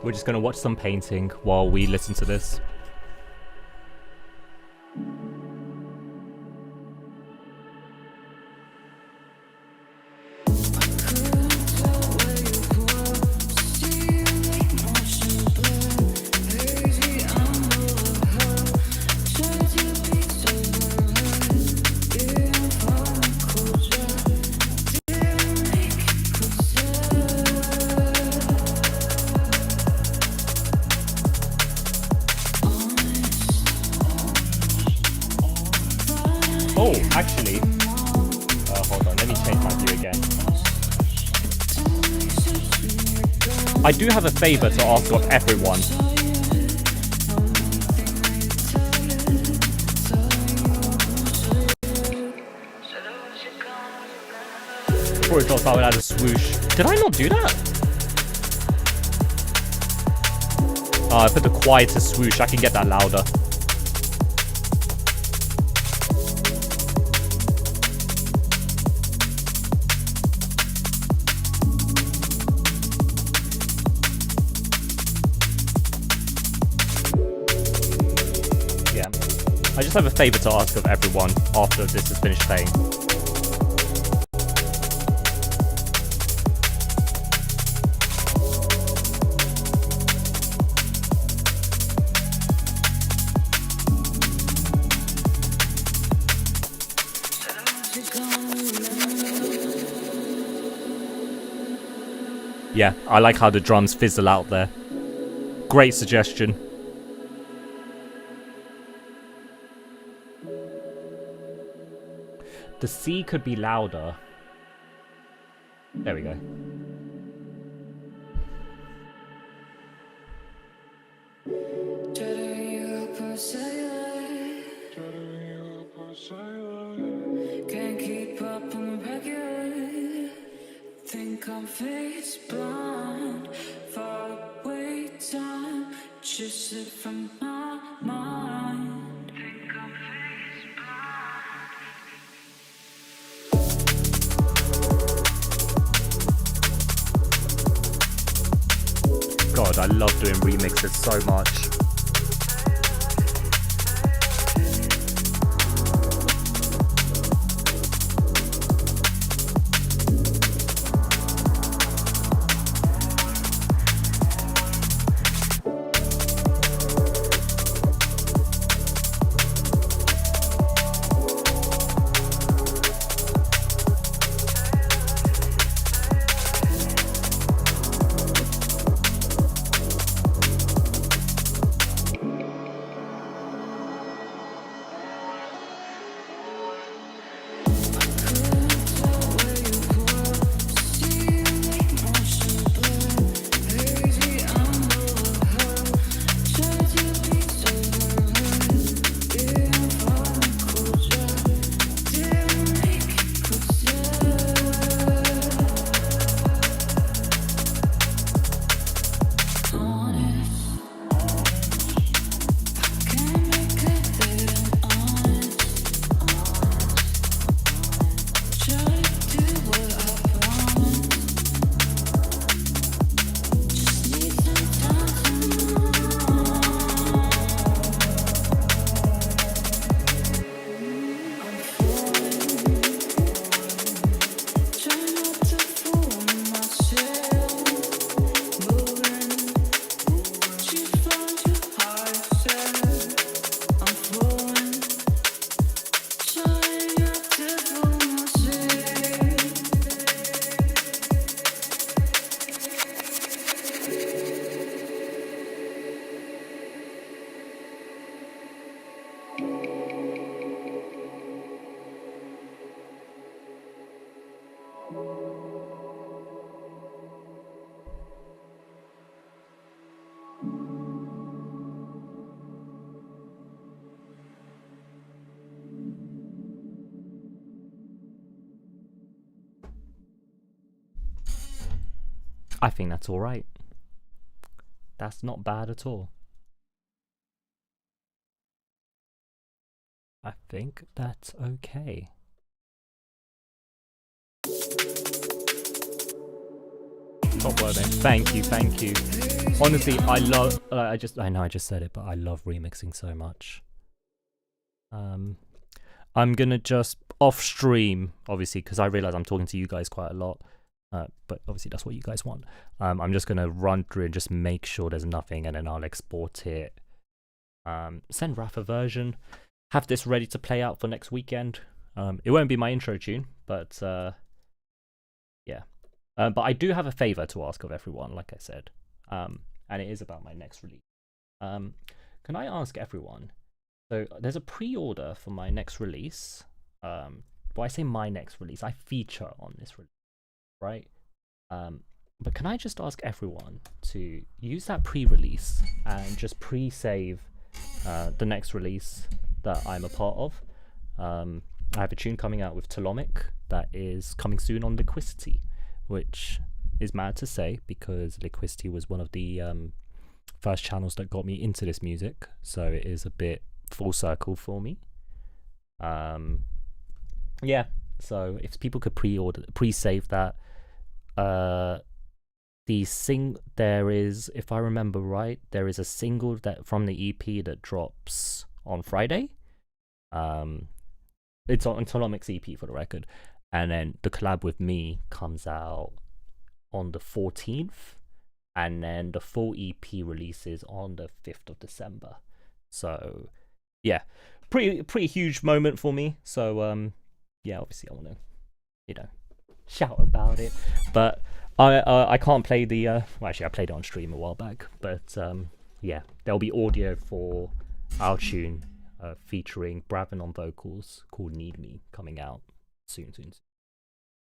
We're just going to watch some painting while we listen to this. Oh, actually, hold on, let me change my view again. I do have a favor to ask of everyone. Before it drops, I would add a swoosh. Did I not do that? Oh, I put the quietest swoosh. I can get that louder. Yeah. I just have a favor to ask of everyone after this is finished playing. Yeah, I like how the drums fizzle out there. Great suggestion. The C could be louder. There we go. Can't keep up on the regular. Think I'm face blind. Far away time just slip from my mind. Think I'm face blind. God, I love doing remixes so much. I think that's alright. That's not bad at all. I think that's okay. Top wording. Thank you, thank you. Honestly, I love. I know I just said it, but I love remixing so much. I'm gonna just off stream, obviously, because I realize I'm talking to you guys quite a lot. But obviously that's what you guys want. I'm just gonna run through and just make sure there's nothing, and then I'll export it. Send Raph a version. Have this ready to play out for next weekend. It won't be my intro tune, but yeah. But I do have a favor to ask of everyone, like I said, and it is about my next release. Can I ask everyone? So there's a pre-order for my next release. Well, I say my next release. I feature on this release, right? But can I just ask everyone to use that pre-release and just pre-save the next release that I'm a part of? I have a tune coming out with Talomic that is coming soon on Liquidity, which is mad to say because Liquidity was one of the first channels that got me into this music, so it is a bit full circle for me. Yeah, so if people could pre-save that, there is, if I remember right, there is a single that from the EP that drops on Friday. It's on Tolomic's EP for the record, and then the collab with me comes out on the 14th, and then the full EP releases on the 5th of December. So yeah, pretty huge moment for me. So yeah, obviously I want to, you know, shout about it, but I can't play the well, actually I played it on stream a while back, but yeah, there'll be audio for our tune featuring Bravin on vocals called Need Me coming out soon.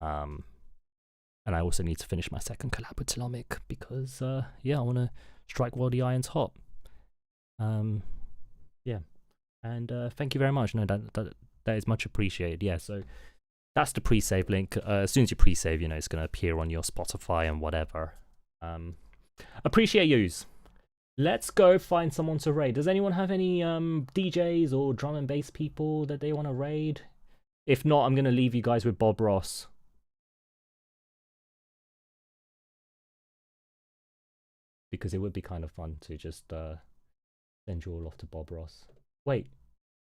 And I also need to finish my second collab with Talomic because yeah, I want to strike while the iron's hot. Yeah, and thank you very much. No, that is much appreciated. Yeah, so that's the pre-save link. As soon as you pre-save, you know, it's going to appear on your Spotify and whatever. Appreciate yous. Let's go find someone to raid. Does anyone have any DJs or drum and bass people that they want to raid? If not, I'm going to leave you guys with Bob Ross. Because it would be kind of fun to just send you all off to Bob Ross. Wait,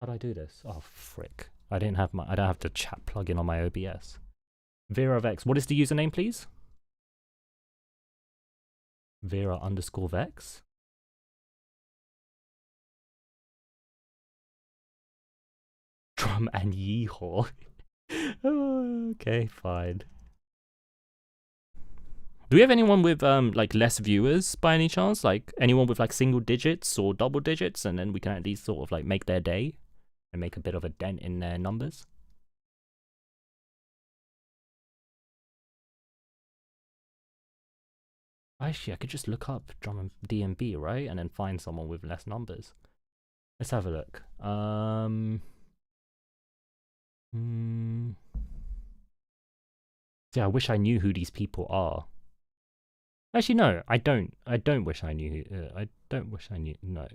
how do I do this? Oh, frick. I don't have the chat plugin on my OBS. Vera Vex. What is the username, please? Vera_Vex. Drum and yeehaw. Oh, okay, fine. Do we have anyone with like less viewers by any chance? Like anyone with like single digits or double digits, and then we can at least sort of like make their day and make a bit of a dent in their numbers? Actually, I could just look up drum and DNB, right, and then find someone with less numbers. Let's have a look. Yeah, I wish I knew who these people are. Actually, no, I don't. I don't wish I knew. I don't wish I knew. No.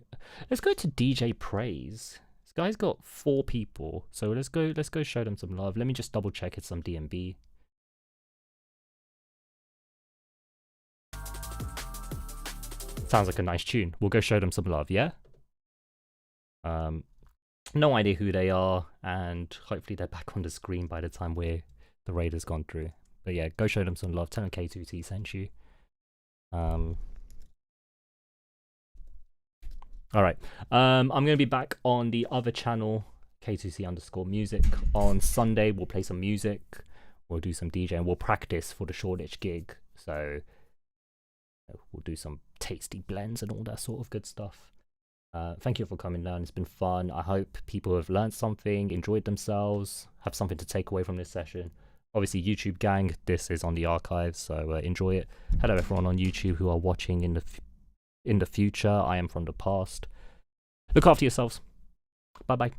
Let's go to DJ Praise. This guy's got 4 people, so let's go show them some love. Let me just double check it's some DNB. Sounds like a nice tune. We'll go show them some love, yeah? No idea who they are, and hopefully they're back on the screen by the time the raid has gone through. But yeah, go show them some love. Tell them K2T sent you. Alright. I'm gonna be back on the other channel, K2C_music. On Sunday we'll play some music, we'll do some DJ, and we'll practice for the Shoreditch gig. So we'll do some tasty blends and all that sort of good stuff. Thank you for coming down. It's been fun. I hope people have learned something, enjoyed themselves, have something to take away from this session. Obviously, YouTube gang, this is on the archives, so enjoy it. Hello everyone on YouTube who are watching in the future. I am from the past. Look after yourselves. Bye bye.